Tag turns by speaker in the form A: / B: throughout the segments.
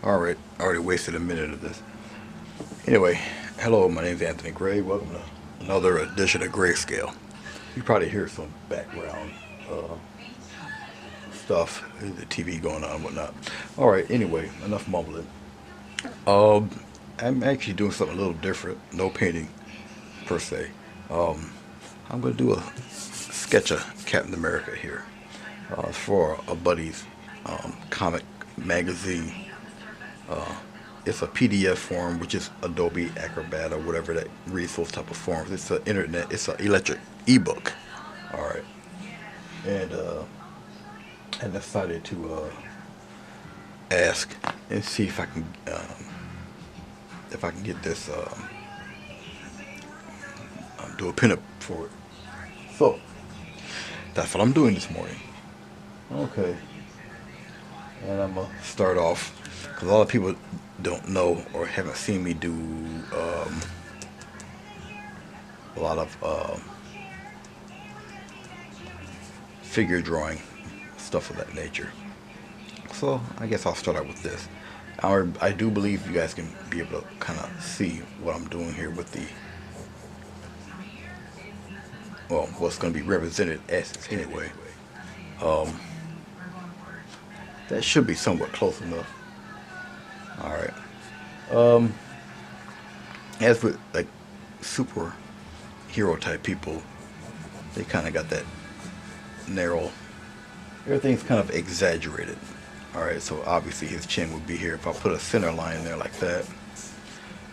A: Alright, I already wasted a minute of this. Anyway, hello, my name is Anthony Gray. Welcome to another edition of Grayscale. You probably hear some background uh, stuff, the TV going on and whatnot. Alright, anyway, enough mumbling. Um, I'm actually doing something a little different. No painting, per se. Um, I'm going to do a sketch of Captain America here for a buddy's comic magazine. It's a PDF form, which is Adobe Acrobat or whatever that reads those type of forms. It's an internet. It's an electric ebook. All right, and I decided to ask and see if I can get this do a pinup for it. So that's what I'm doing this morning. Okay, and I'm gonna start off because a lot of people don't know or haven't seen me do a lot of figure drawing, stuff of that nature. So I guess I'll start out with this. I do believe you guys can be able to kind of see what I'm doing here with the, well, what's going to be represented as this anyway. Um, that should be somewhat close enough. All right. Um, as with like superhero type people, they kind of got that narrow. Everything's kind of exaggerated. All right, so obviously his chin would be here. If I put a center line there like that,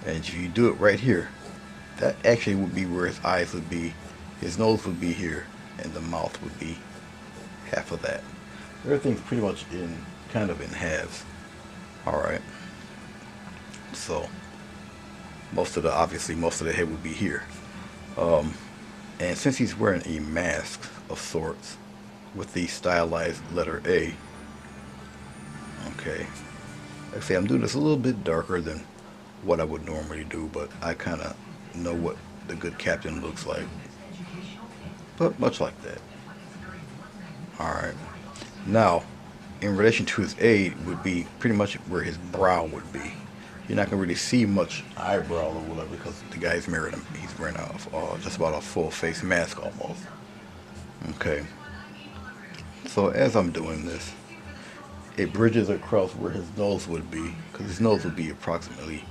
A: and if you do it right here, that actually would be where his eyes would be. His nose would be here, and the mouth would be half of that. Everything's pretty much in kind of in halves. All right. So obviously most of the head would be here. Um, and since he's wearing a mask of sorts with the stylized letter A, okay, like I say, I'm doing this a little bit darker than what I would normally do, but I kind of know what the good captain looks like. But much like that. Alright. Now, in relation to his A would be pretty much where his brow would be. You're not going to really see much eyebrow or whatever because the guy's wearing just about a full face mask almost. Okay. So as I'm doing this, it bridges across where his nose would be, because his nose would be approximately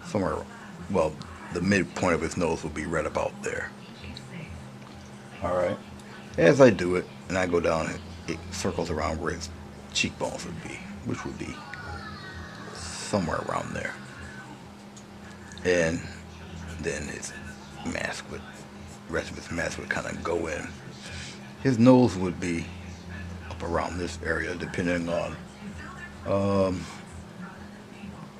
A: somewhere, well, the midpoint of his nose would be right about there. Alright. As I do it, and I go down, it circles around where his cheekbones would be, which would be somewhere around there. And then his rest of his mask would kind of go in. His nose would be up around this area, depending on um,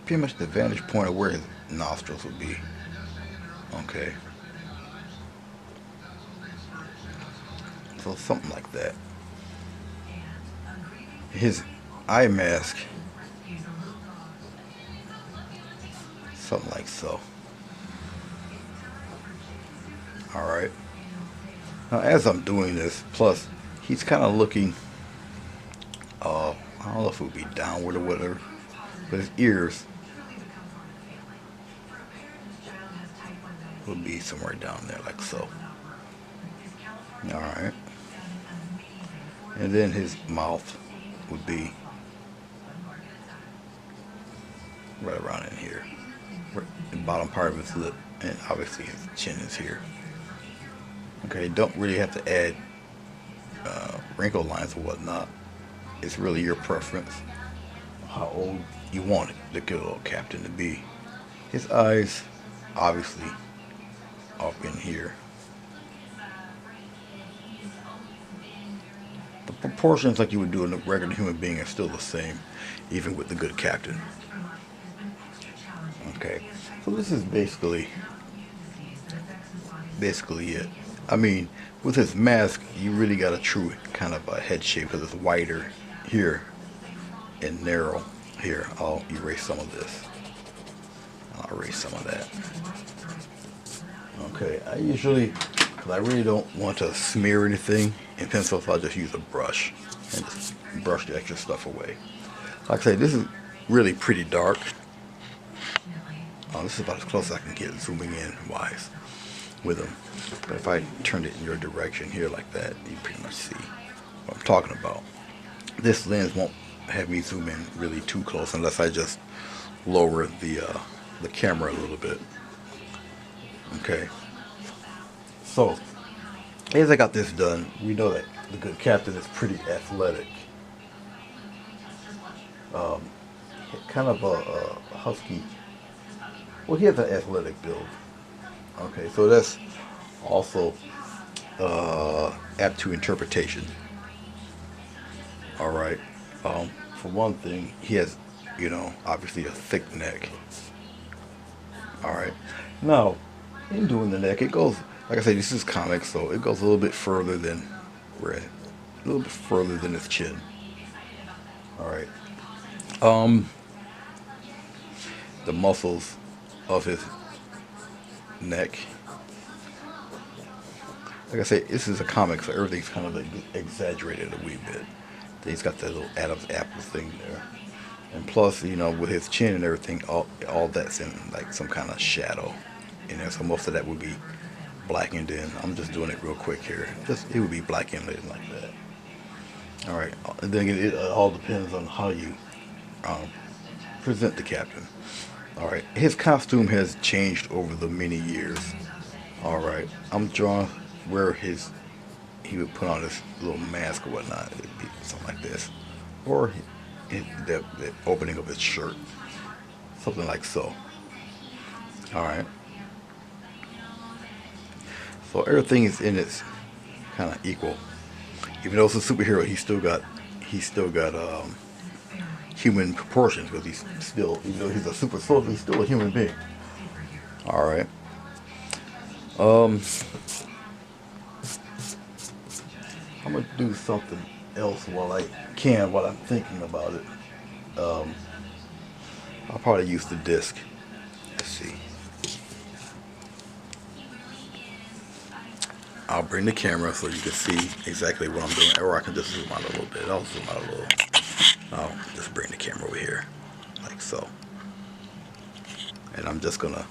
A: pretty much the vantage point of where his nostrils would be. Okay. So something like that. His eye mask, something like so. Alright. Now as I'm doing this, plus he's kind of looking, I don't know if it would be downward or whatever, but his ears would be somewhere down there like so. Alright. And then his mouth would be right around in here. The bottom part of his lip, and obviously his chin is here. Okay, don't really have to add wrinkle lines or whatnot. It's really your preference how old you want the good old captain to be. His eyes, obviously, up in here. The proportions like you would do in a regular human being are still the same, even with the good captain. Okay, so this is basically it. I mean, with his mask, you really got a true kind of a head shape because it's wider here and narrow here. I'll erase some of this. I'll erase some of that. Okay, I usually, because I really don't want to smear anything in pencil, so I'll just use a brush and just brush the extra stuff away. Like I say, this is really pretty dark. This is about as close as I can get zooming in wise with them. But if I turned it in your direction here like that, you pretty much see what I'm talking about. This lens won't have me zoom in really too close unless I just lower the camera a little bit. Okay. So as I got this done, we know that the good captain is pretty athletic. Kind of a husky. Well, he has an athletic build. Okay, so that's also apt to interpretation. All right. For one thing, he has, obviously a thick neck. All right. Now, in doing the neck, it goes, like I said, this is comics, so it goes a little bit further than his chin. All right. The muscles of his neck. Like I say, this is a comic, so everything's kind of exaggerated a wee bit. He's got that little Adam's apple thing there, and plus, with his chin and everything, all that's in like some kind of shadow in there. So most of that would be blackened in. I'm just doing it real quick here. It would be blackened in like that. All right, and then it all depends on how you present the captain. All right, his costume has changed over the many years. All right, I'm drawing where he would put on this little mask or whatnot. It'd be something like this, or the opening of his shirt, something like so. All right. So everything is in its kind of equal. Even though it's a superhero, he's still got human proportions, because he's still, even though he's a super soldier, he's still a human being. All right. I'm gonna do something else while I'm thinking about it. I'll probably use the disc. Let's see. I'll bring the camera so you can see exactly what I'm doing, or I can just zoom out a little bit. I'll zoom out a little. I'll just bring the camera over here, like so. And I'm just gonna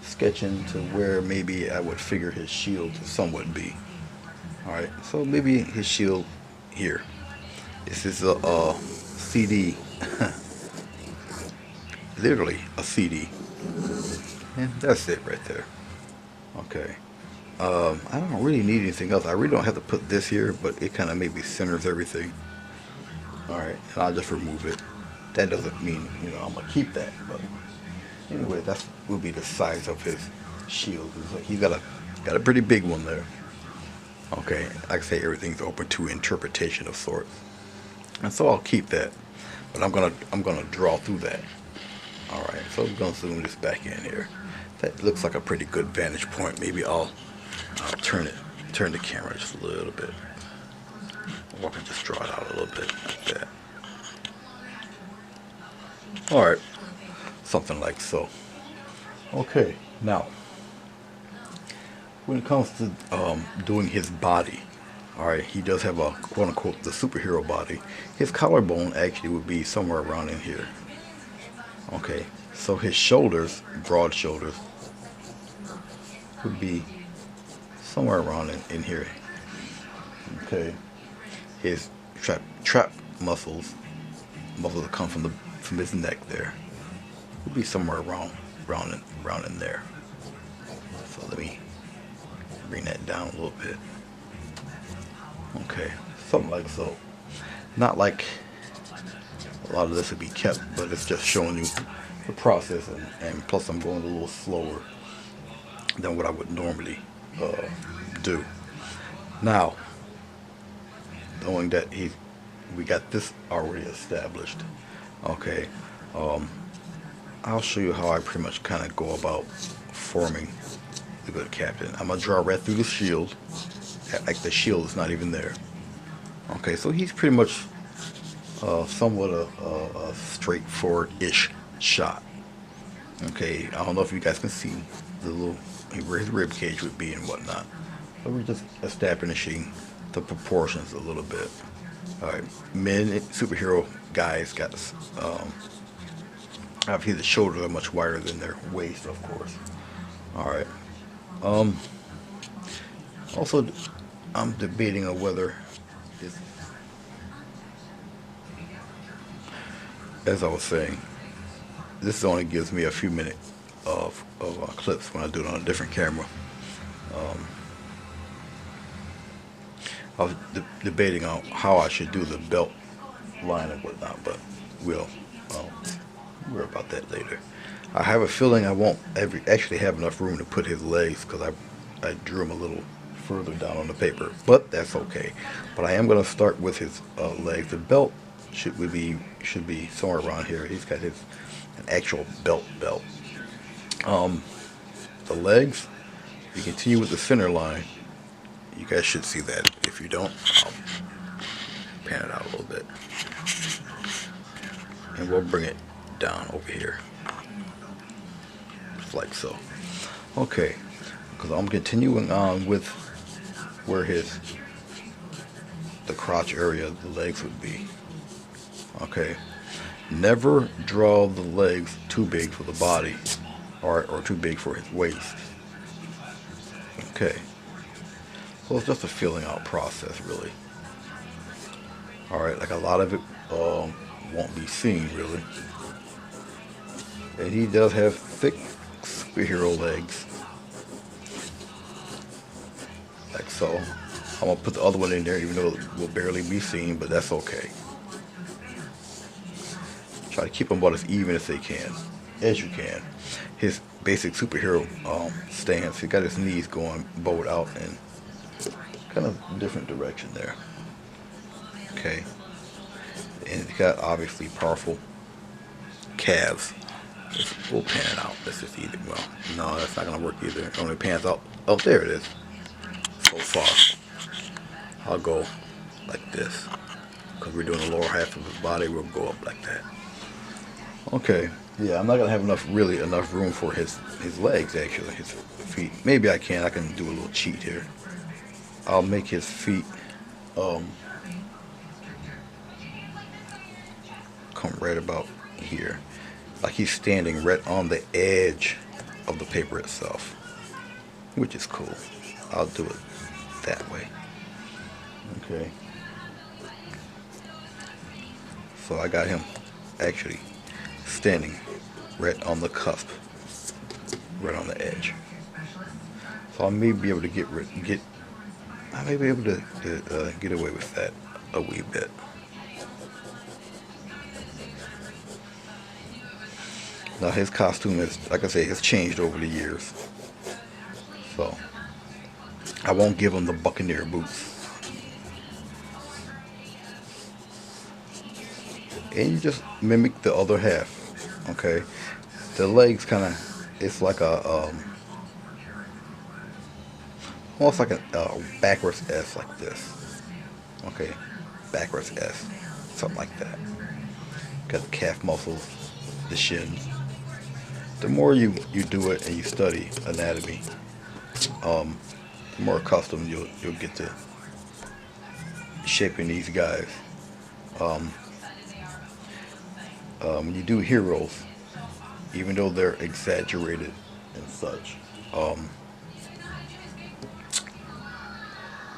A: sketch into where maybe I would figure his shield to somewhat be. Alright, so maybe his shield here. This is a CD. Literally a CD. And that's it right there. Okay. I don't really need anything else. I really don't have to put this here, but it kind of maybe centers everything. Alright, and I'll just remove it. That doesn't mean, I'm going to keep that. But anyway, that will be the size of his shield. He's got a pretty big one there. Okay, like I say, everything's open to interpretation of sorts. And so I'll keep that. But I'm gonna draw through that. Alright, so I'm gonna zoom this back in here. That looks like a pretty good vantage point. Maybe I'll turn the camera just a little bit. Or I can just draw it out a little bit like that. Alright. Something like so. Okay, now when it comes to doing his body, alright, he does have a quote unquote the superhero body. His collarbone actually would be somewhere around in here. Okay, so his shoulders, broad shoulders, would be somewhere around in here. Okay, his trap muscles that come from his neck there, would be somewhere around in there. So let me bring that down a little bit. Okay, something like so. Not like a lot of this would be kept, but it's just showing you the process, and plus I'm going a little slower than what I would normally do. Now, knowing that we got this already established, okay, I'll show you how I pretty much kind of go about forming the good captain. I'm gonna draw right through the shield, like the shield is not even there. Okay, so he's pretty much somewhat a straightforward-ish shot. Okay, I don't know if you guys can see the little where his rib cage would be and whatnot. So we're just establishing the proportions a little bit. All right, men, superhero guys got Obviously, the shoulders are much wider than their waist, of course. All right. Um, Also, I'm debating on whether, it's, as I was saying, this only gives me a few minutes of clips when I do it on a different camera. Um, I was debating on how I should do the belt line and whatnot, but we'll um, worry about that later. I have a feeling I won't actually have enough room to put his legs because I drew him a little further down on the paper, but that's okay. But I am going to start with his legs. The belt should be somewhere around here. He's got his an actual belt. Um, the legs. If you continue with the center line, you guys should see that. If you don't, I'll pan it out a little bit, and we'll bring it down over here, just like so. Okay, because I'm continuing on with where the crotch area of the legs would be. Okay, never draw the legs too big for the body, or too big for his waist. Okay, so it's just a filling out process, really. All right, like a lot of it won't be seen really, and he does have thick superhero legs, like so. I'm gonna put the other one in there, even though it will barely be seen, but that's okay. Try to keep them about as even as you can. His basic superhero stance. He got his knees going bowed out in kind of different direction there. Okay, and he's got obviously powerful calves. We'll pan it out. That's just easy. Well, no, that's not gonna work either. It only pans out. Oh, there it is. So far, I'll go like this because we're doing the lower half of his body. We'll go up like that. Okay. Yeah, I'm not gonna have enough room for his legs actually, his feet. Maybe I can. I can do a little cheat here. I'll make his feet um, come right about here, like he's standing right on the edge of the paper itself, which is cool. I'll do it that way. Okay. So I got him actually standing right on the cusp, right on the edge. So I may be able to I may be able to get away with that a wee bit. Now his costume is, like I say, has changed over the years. So I won't give him the Buccaneer boots. And you just mimic the other half. Okay, the legs kind of, it's like almost like a backwards S like this. Okay, backwards S, something like that. Got the calf muscles, the shins. The more you do it and you study anatomy, the more accustomed you'll get to shaping these guys. When you do heroes, even though they're exaggerated and such,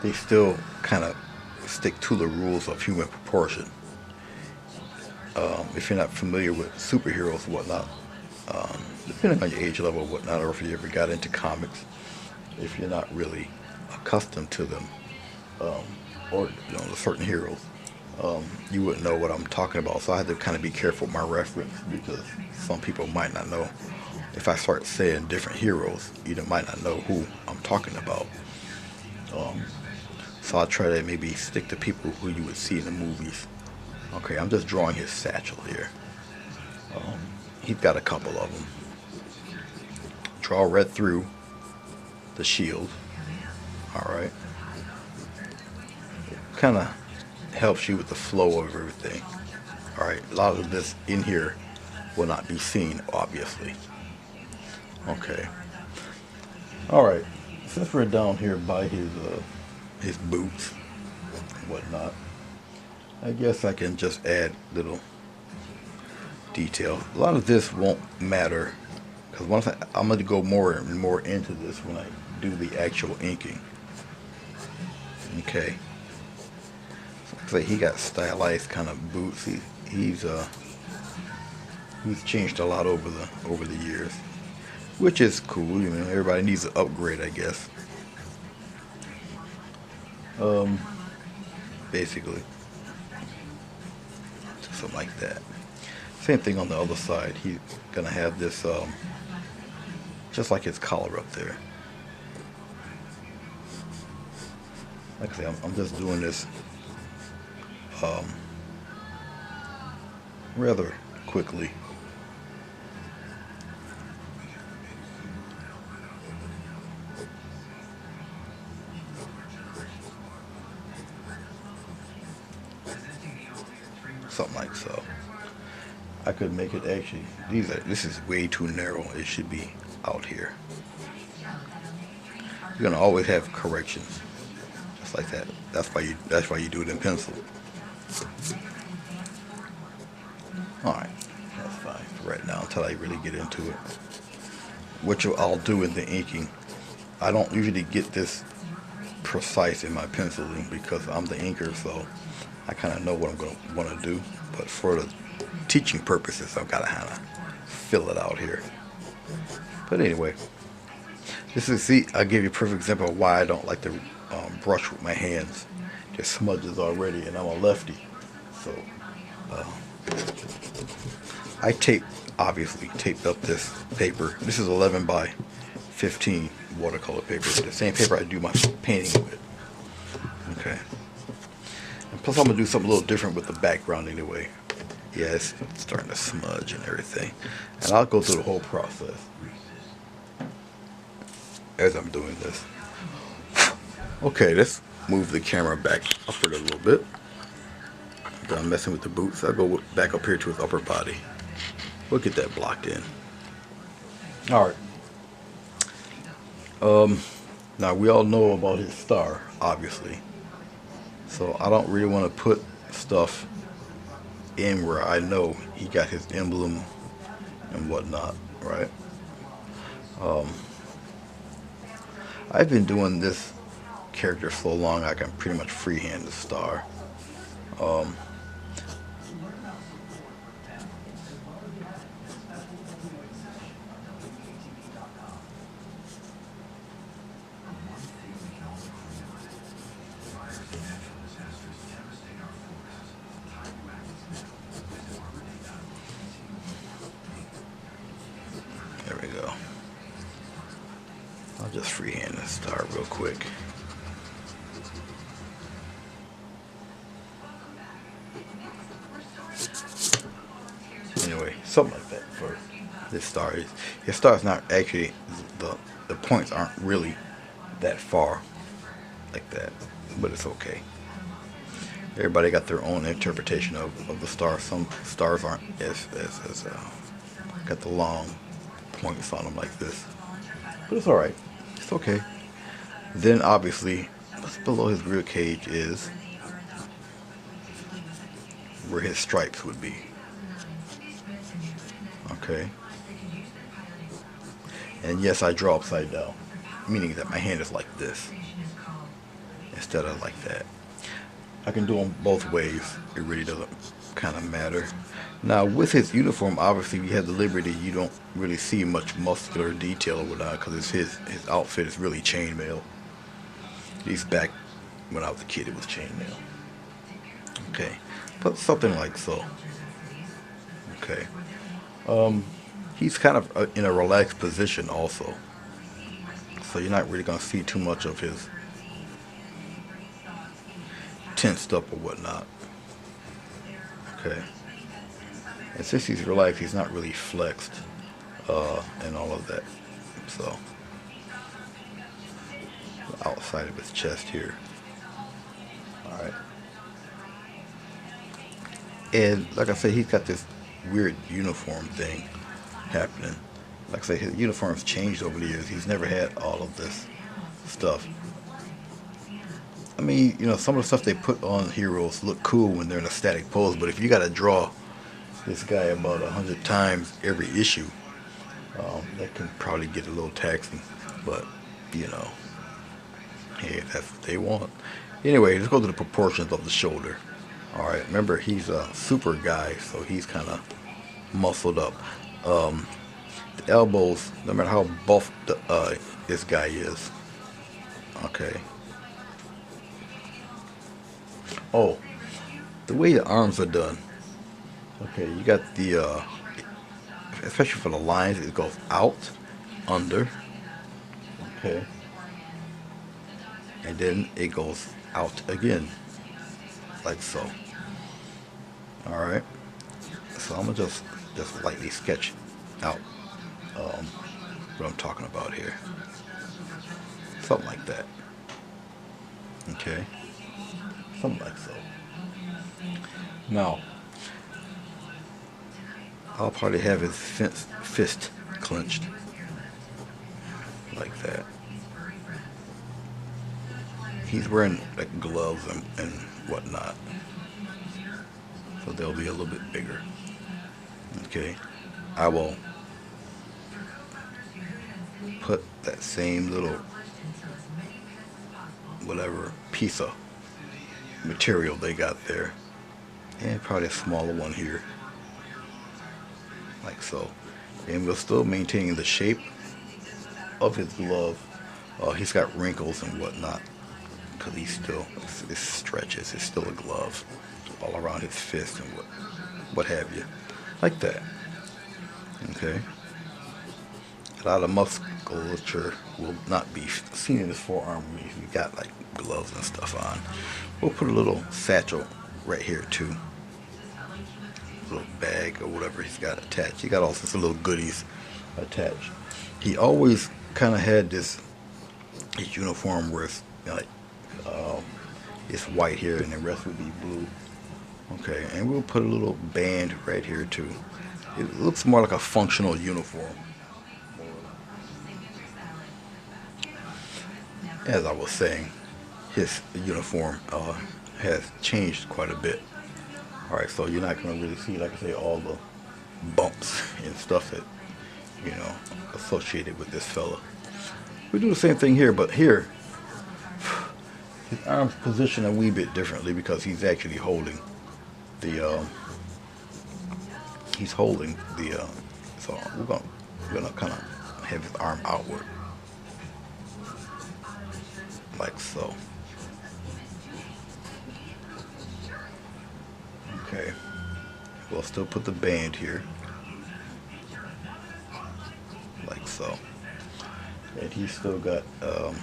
A: they still kind of stick to the rules of human proportion. If you're not familiar with superheroes and whatnot, depending on your age level and whatnot, or if you ever got into comics, if you're not really accustomed to them, or the certain heroes, you wouldn't know what I'm talking about. So I had to kind of be careful with my reference because some people might not know. If I start saying different heroes, you might not know who I'm talking about. So I try to maybe stick to people who you would see in the movies. Okay, I'm just drawing his satchel here. He's got a couple of them. Draw right through the shield. All right. Kind of helps you with the flow of everything. All right. A lot of this in here will not be seen, obviously. Okay. All right. Since we're down here by his boots and whatnot, I guess I can just add little detail. A lot of this won't matter because once I'm going to go more and more into this when I do the actual inking. Okay. So he got stylized kind of boots. He's changed a lot over the years, which is cool. You know, everybody needs an upgrade, I guess. Basically, something like that. Same thing on the other side. He's gonna have this, just like his collar up there. Like I say, I'm just doing this rather quickly. Something like so. I could make it actually. This is way too narrow. It should be out here. You're gonna always have corrections, just like that. That's why you do it in pencil. All right, that's fine for right now until I really get into it. Which I'll do in the inking. I don't usually get this precise in my penciling because I'm the inker, so I kind of know what I'm going to want to do. But for the teaching purposes, I've got to kind of fill it out here. But anyway, I'll give you a perfect example of why I don't like to brush with my hands. Just smudges already, and I'm a lefty. So I obviously taped up this paper. This is 11 by 15 watercolor paper. It's the same paper I do my painting with. Okay. And plus I'm going to do something a little different with the background anyway. Yeah, it's starting to smudge and everything. And I'll go through the whole process as I'm doing this. Okay, let's move the camera back upward a little bit. Done messing with the boots. I'll go back up here to his upper body. We'll get that blocked in. Alright. Now we all know about his star, obviously. So I don't really want to put stuff in where I know he got his emblem and whatnot, right? I've been doing this character so long I can pretty much freehand the star. There we go. I'll just freehand the star real quick. Anyway, something like that for this star. His star is not actually, the points aren't really that far like that, but it's okay. Everybody got their own interpretation of the star. Some stars aren't as got the long points on them like this, but it's all right. It's okay. Then obviously, just below his rib cage is where his stripes would be. Okay. And yes, I draw upside down, meaning that my hand is like this instead of like that. I can do them both ways. It really doesn't kind of matter. Now with his uniform, obviously we have the liberty. You don't really see much muscular detail or whatnot because his outfit is really chainmail. At least back when I was a kid, it was chainmail. Okay, but something like so. Okay. He's kind of in a relaxed position also, so you're not really going to see too much of his tensed up or whatnot. Okay. And since he's relaxed, he's not really flexed and all of that. So outside of his chest here. All right. And like I said, he's got this weird uniform thing happening. Like I say, his uniform's changed over the years. He's never had all of this stuff. I mean, you know, some of the stuff they put on heroes look cool when they're in a static pose, but if you got to draw this guy about 100 times every issue. That can probably get a little taxing, but you know, hey, that's what they want. Anyway, let's go to the proportions of the shoulder. All right, remember he's a super guy, so he's kind of muscled up. Um, the elbows, no matter how buff this guy is. Okay. Oh, the way the arms are done. Okay, you got the, especially for the lines, it goes out, under, okay, and then it goes out again, like so. All right. So I'm gonna just lightly sketch out um, what I'm talking about here. Something like that. Okay. Something like so. Now, I'll probably have his fist clenched like that. He's wearing like gloves and whatnot, so they'll be a little bit bigger. Okay. I will put that same little whatever piece of material they got there, and probably a smaller one here, like so. And we'll still maintain the shape of his glove. He's got wrinkles and whatnot because he's still, it stretches. It's still a glove all around his fist and what have you, like that. Okay. A lot of musculature will not be seen in his forearm if you got like gloves and stuff on. We'll put a little satchel right here too. A little bag or whatever he's got attached. He got all sorts of little goodies attached. He always kind of had his uniform where it's like it's white here and the rest would be blue. Okay, and we'll put a little band right here too. It looks more like a functional uniform. As I was saying, his uniform has changed quite a bit. All right, so you're not going to really see, like I say, all the bumps and stuff that, you know, associated with this fella. We do the same thing here, but here, his arms position a wee bit differently because he's actually holding the, so we're gonna kind of have his arm outward, like so. Okay, we'll still put the band here, like so. And he's still got the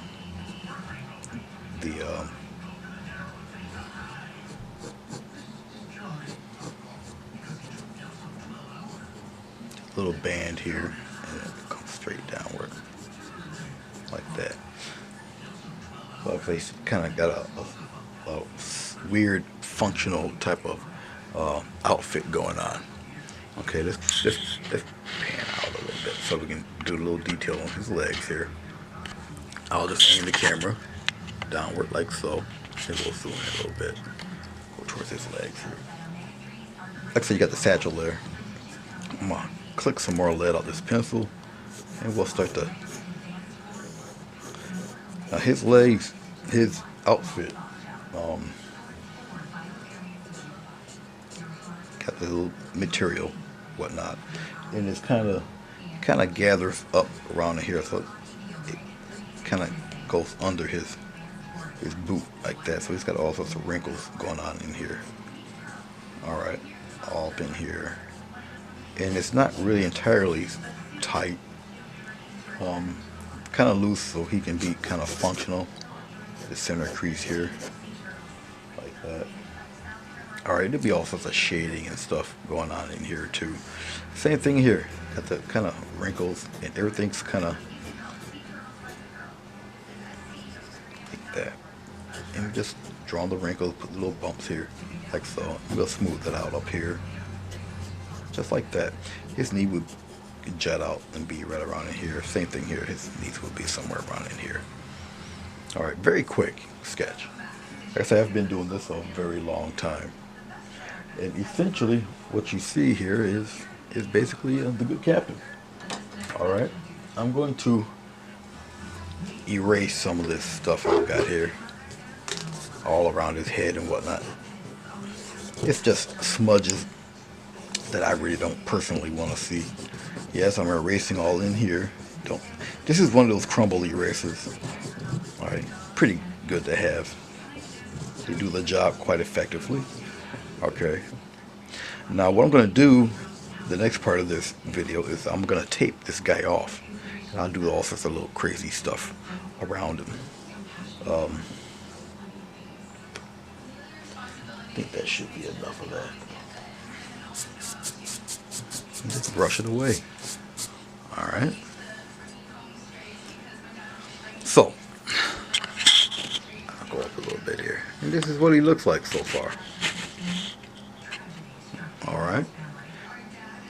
A: little band here, and it comes straight downward, like that. So they kind of got a weird functional type of outfit going on. Okay, let's pan out a little bit so we can do a little detail on his legs here. I'll just aim the camera downward like so, and we'll zoom in a little bit. Go towards his legs here. Like I said, you got the satchel there. I'm gonna click some more lead off this pencil, and we'll start to. Now his legs, his outfit, got the little material, whatnot, and it's kind of gathers up around here, so it kind of goes under his boot like that. So he's got all sorts of wrinkles going on in here. All right, all up in here, and it's not really entirely tight. Kind of loose so he can be kind of functional. The center crease here, like that. All right, there'll be all sorts of shading and stuff going on in here too. Same thing here. Got the kind of wrinkles and everything's kind of like that. And we just draw the wrinkles, put little bumps here, like so. We'll smooth it out up here, just like that. His knee would jut out and be right around in here. Same thing here. His knees would be somewhere around in here. All right, very quick sketch. Like I said, I've been doing this a very long time. And essentially, what you see here is basically the good captain. All right, I'm going to erase some of this stuff I've got here, all around his head and whatnot. It's just smudges that I really don't personally want to see. Yes, I'm erasing all in here. Don't. This is one of those crumble erasers. All right, pretty good to have. They do the job quite effectively. Okay. Now what I'm going to do, the next part of this video is I'm going to tape this guy off. And I'll do all sorts of little crazy stuff around him. I think that should be enough of that. Just brush it away. All right. So, I'll go up a little bit here. And this is what he looks like so far. All right.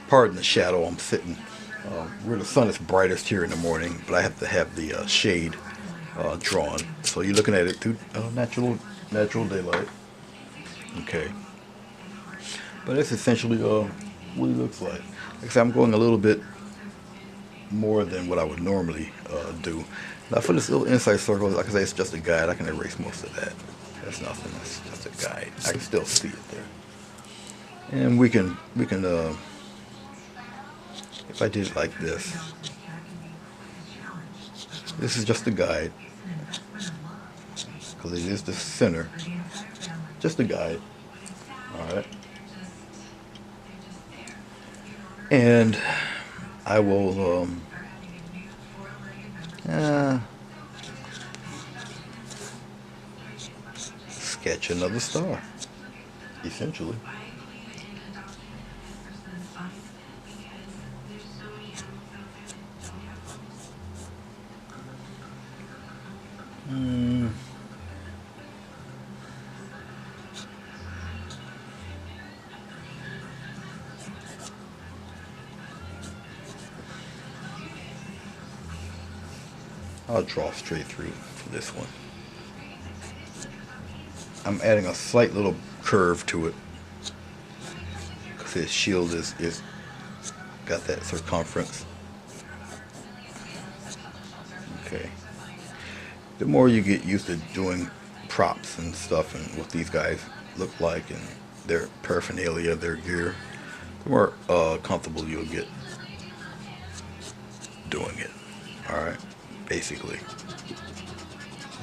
A: Pardon the shadow, I'm sitting where the sun is brightest here in the morning, but I have to have the shade drawn. So you're looking at it through natural daylight. Okay. But that's essentially what he looks like. Like I said, I'm going a little bit more than what I would normally do. Now for this little inside circle, like I say, it's just a guide. I can erase most of that. That's nothing. That's just a guide. I can still see it there. And we can if I did it like this is just a guide, because it is the center, just a guide. All right. And I will sketch another star, essentially. I'll draw straight through for this one. I'm adding a slight little curve to it because his shield is got that circumference. Okay. The more you get used to doing props and stuff and what these guys look like and their paraphernalia, their gear, the more comfortable you'll get doing it. All right. Basically.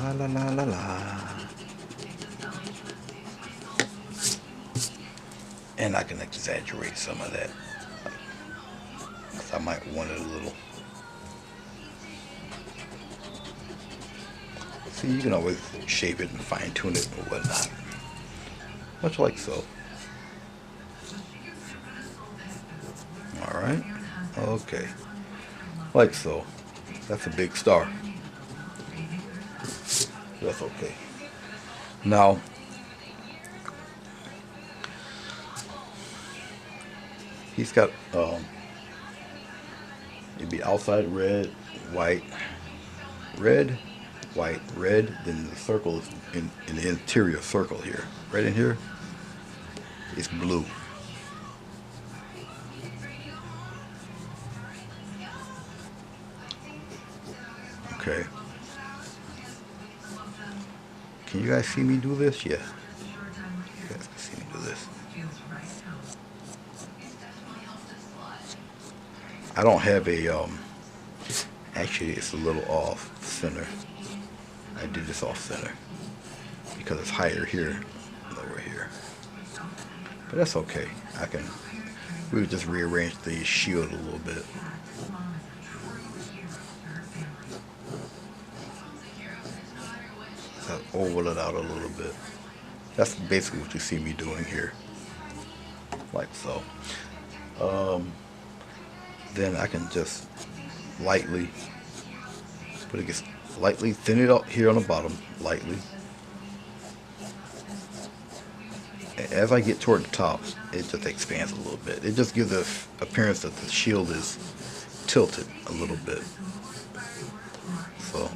A: La la la la la. And I can exaggerate some of that, because I might want it a little. See, you can always shape it and fine tune it or whatnot. Much like so. Alright. Okay. Like so. That's a big star. That's okay. Now, he's got it'd be outside red, white, red, white, red. Then the circle is in the interior circle here. Right in here, it's blue. Okay. Can you guys see me do this? Yeah. You guys can see me do this. I don't have a, actually it's a little off center. I did this off center because it's higher here, lower here. But that's okay. We'll just rearrange the shield a little bit. Oval it out a little bit. That's basically what you see me doing here, like so. Then I can just lightly, but it gets lightly thin it out here on the bottom, lightly. As I get toward the top, it just expands a little bit. It just gives the appearance that the shield is tilted a little bit. So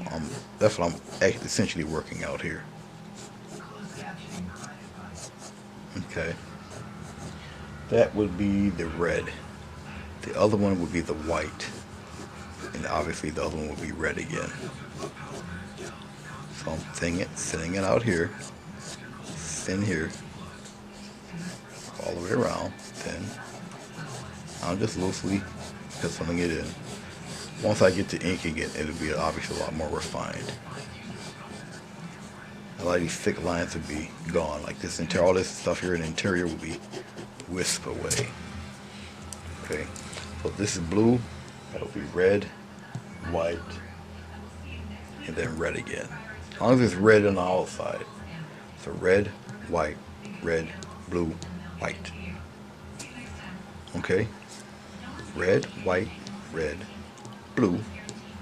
A: that's what I'm essentially working out here. Okay. That would be the red. The other one would be the white. And obviously the other one would be red again. So I'm thinning it out here. Thin here. All the way around. Then I'll just loosely penciling it in. Once I get to inking it, it'll be obviously a lot more refined. A lot of these thick lines would be gone. Like this all this stuff here in the interior would be whisked away. Okay, so if this is blue, that'll be red, white, and then red again. As long as it's red on the outside. So red, white, blue, white. Okay? Red, white, blue,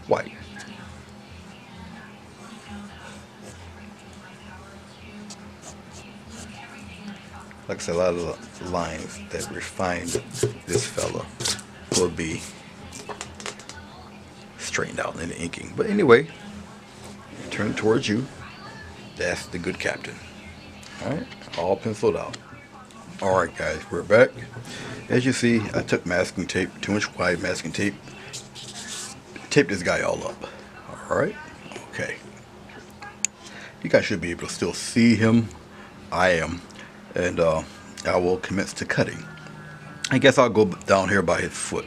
A: white. Like I said, a lot of the lines that refine this fella will be straightened out in the inking. But anyway, turn it towards you. That's the good captain. Alright, all penciled out. Alright guys, we're back. As you see, I took masking tape, 2-inch wide masking tape, taped this guy all up. Alright, okay. You guys should be able to still see him. I am. And I will commence to cutting. I guess I'll go down here by his foot.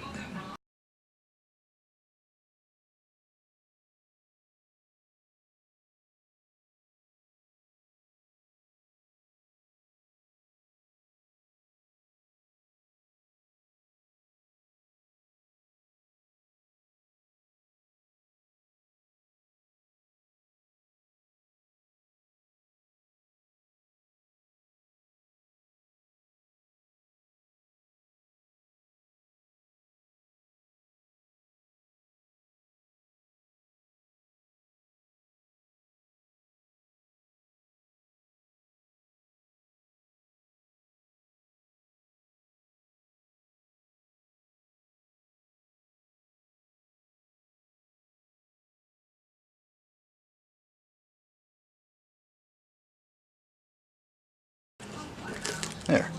A: There.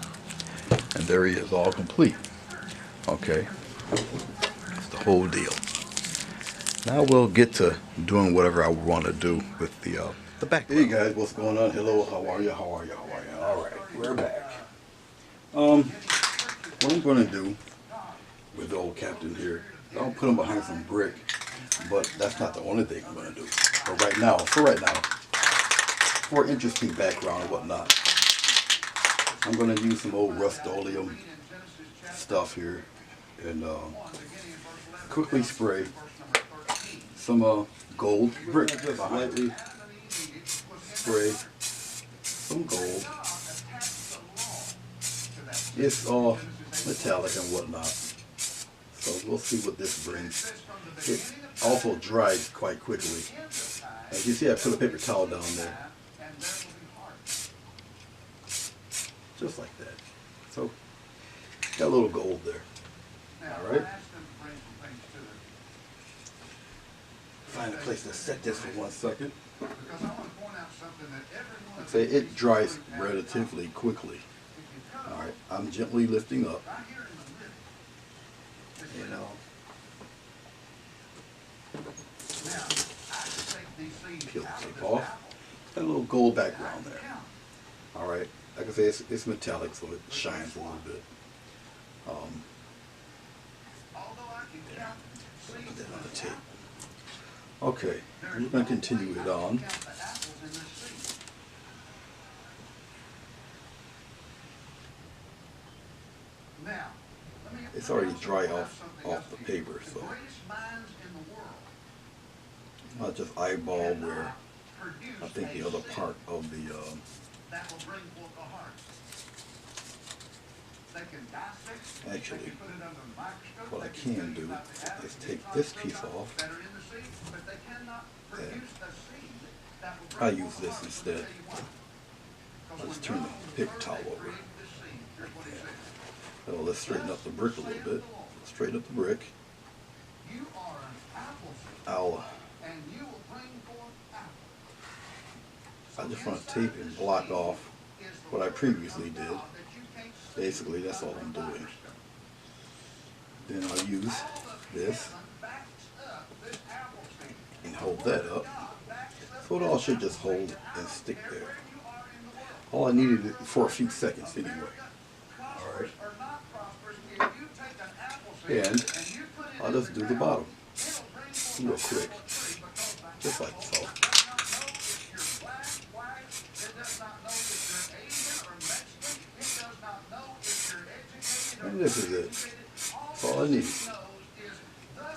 A: And there he is, all complete. Okay. That's the whole deal. Now we'll get to doing whatever I want to do with the background. Hey guys, what's going on? Hello, how are you? How are you? How are you? All right, we're back. What I'm going to do with the old captain here, I'll put him behind some brick, but that's not the only thing I'm going to do. But for right now, for interesting background and whatnot, I'm going to use some old Rust-Oleum stuff here and quickly spray some gold brick. Just lightly spray some gold. It's all metallic and whatnot. So we'll see what this brings. It also dries quite quickly. As you see, I put a paper towel down there. Just like that. So, got a little gold there. Alright. Find a place to set this for 1 second. I'd say it dries relatively quickly. Alright, I'm gently lifting up. You know. Peel the tape off. Got a little gold background there. Alright, like I say, it's metallic, so it shines a little bit. There. Put that on the tape. Okay, we're going to continue it on. It's already dry off the paper, so I'll just eyeball where I think the other part of the actually, what I can do is take this piece off. And I use this instead. I'll just turn the paper towel over. So let's straighten up the brick a little bit. Straighten up the brick. I just want to tape and block off what I previously did. Basically, that's all I'm doing. Then I'll use this and hold that up. So it all should just hold and stick there. All I needed it for a few seconds anyway. Alright. And I'll just do the bottom real quick. Just like so. And this is it. That's all I need.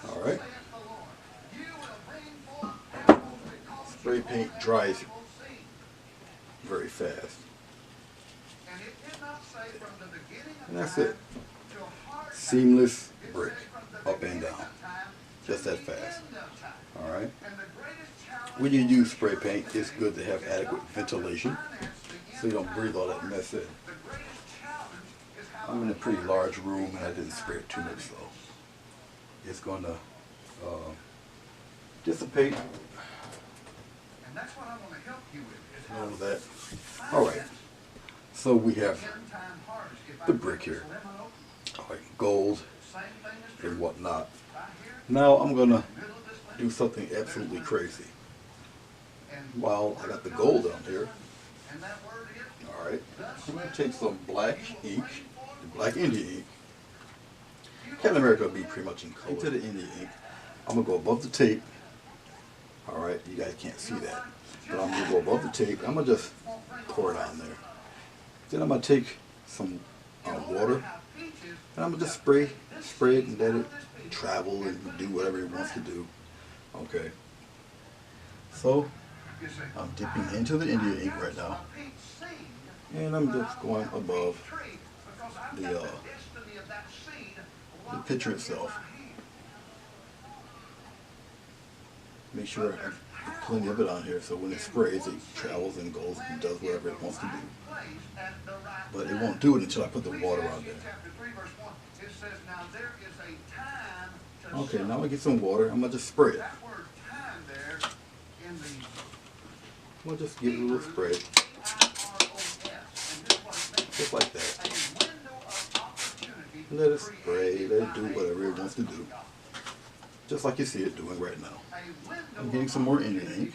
A: Alright. Spray paint dries very fast. And that's it. Seamless brick, up and down. Just that fast. Alright. When you use spray paint, it's good to have adequate ventilation so you don't breathe all that mess in. I'm in a pretty large room and I didn't spray it too much, so it's going to dissipate. And that's what I want to help you with. All of that. All right. So we have the brick here. All right, gold and whatnot. Now I'm going to do something absolutely crazy. While I got the gold on here, all right, I'm going to take some black ink, black India ink. Captain America will be pretty much in color. Into the India ink. I'm going to go above the tape. All right, you guys can't see that. But I'm going to go above the tape. I'm going to just pour it on there. Then I'm going to take some water. And I'm going to just spray it and let it travel and do whatever it wants to do. Okay. So, I'm dipping into the India ink right now. And I'm just going above the picture itself. Make sure I have plenty of it on here so when it sprays, it travels and goes and does whatever it wants to do. But it won't do it until I put the water on there. Okay, now I'm going to get some water. I'm going to just spray it. I'm going to just give it a little spray. Just like that. Let it spray, let it do whatever it wants to do. Just like you see it doing right now. I'm getting some more Indian ink.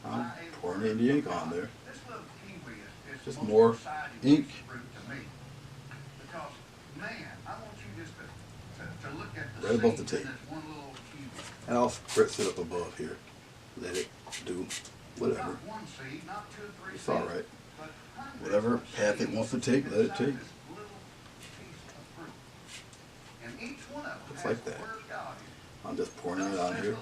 A: I'm pouring the Indian ink on there. Just more ink. Right above the tape. And I'll spritz it up above here. Let it do whatever. It's alright. Whatever path it wants to take, let it take. Just like that. I'm just pouring it on here.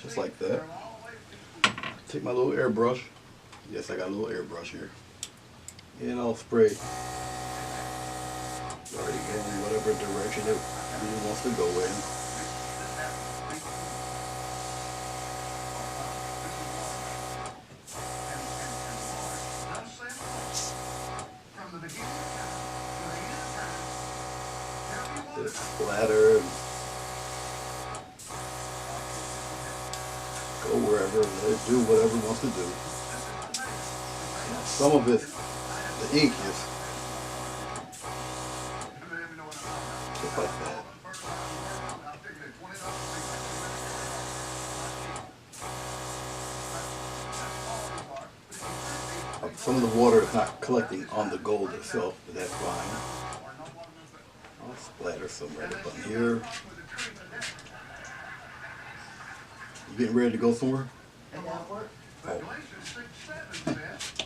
A: Just like that. Take my little airbrush. Yes, I got a little airbrush here. And I'll spray. Already in whatever direction it really wants to go in. Just splatter and go wherever, let it do whatever it wants to do. Some of it, the ink is just like that. Some of the water is not collecting on the gold itself, but that's fine. I'll splatter some right up on here. You getting ready to go somewhere? Oh.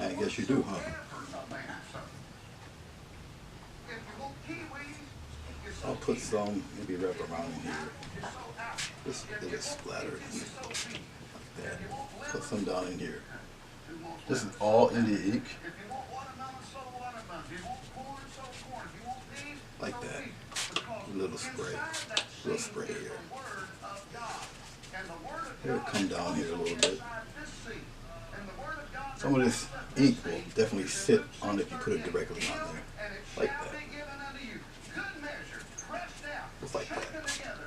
A: I guess you do, huh? I'll put some, maybe wrap around in here. Just let it splatter like that. Put some down in here. This is all India ink. Like that. A little spray. A little spray here. It'll come down here a little bit. Some of this ink will definitely sit on if you put it directly on there. Like that. Just like that.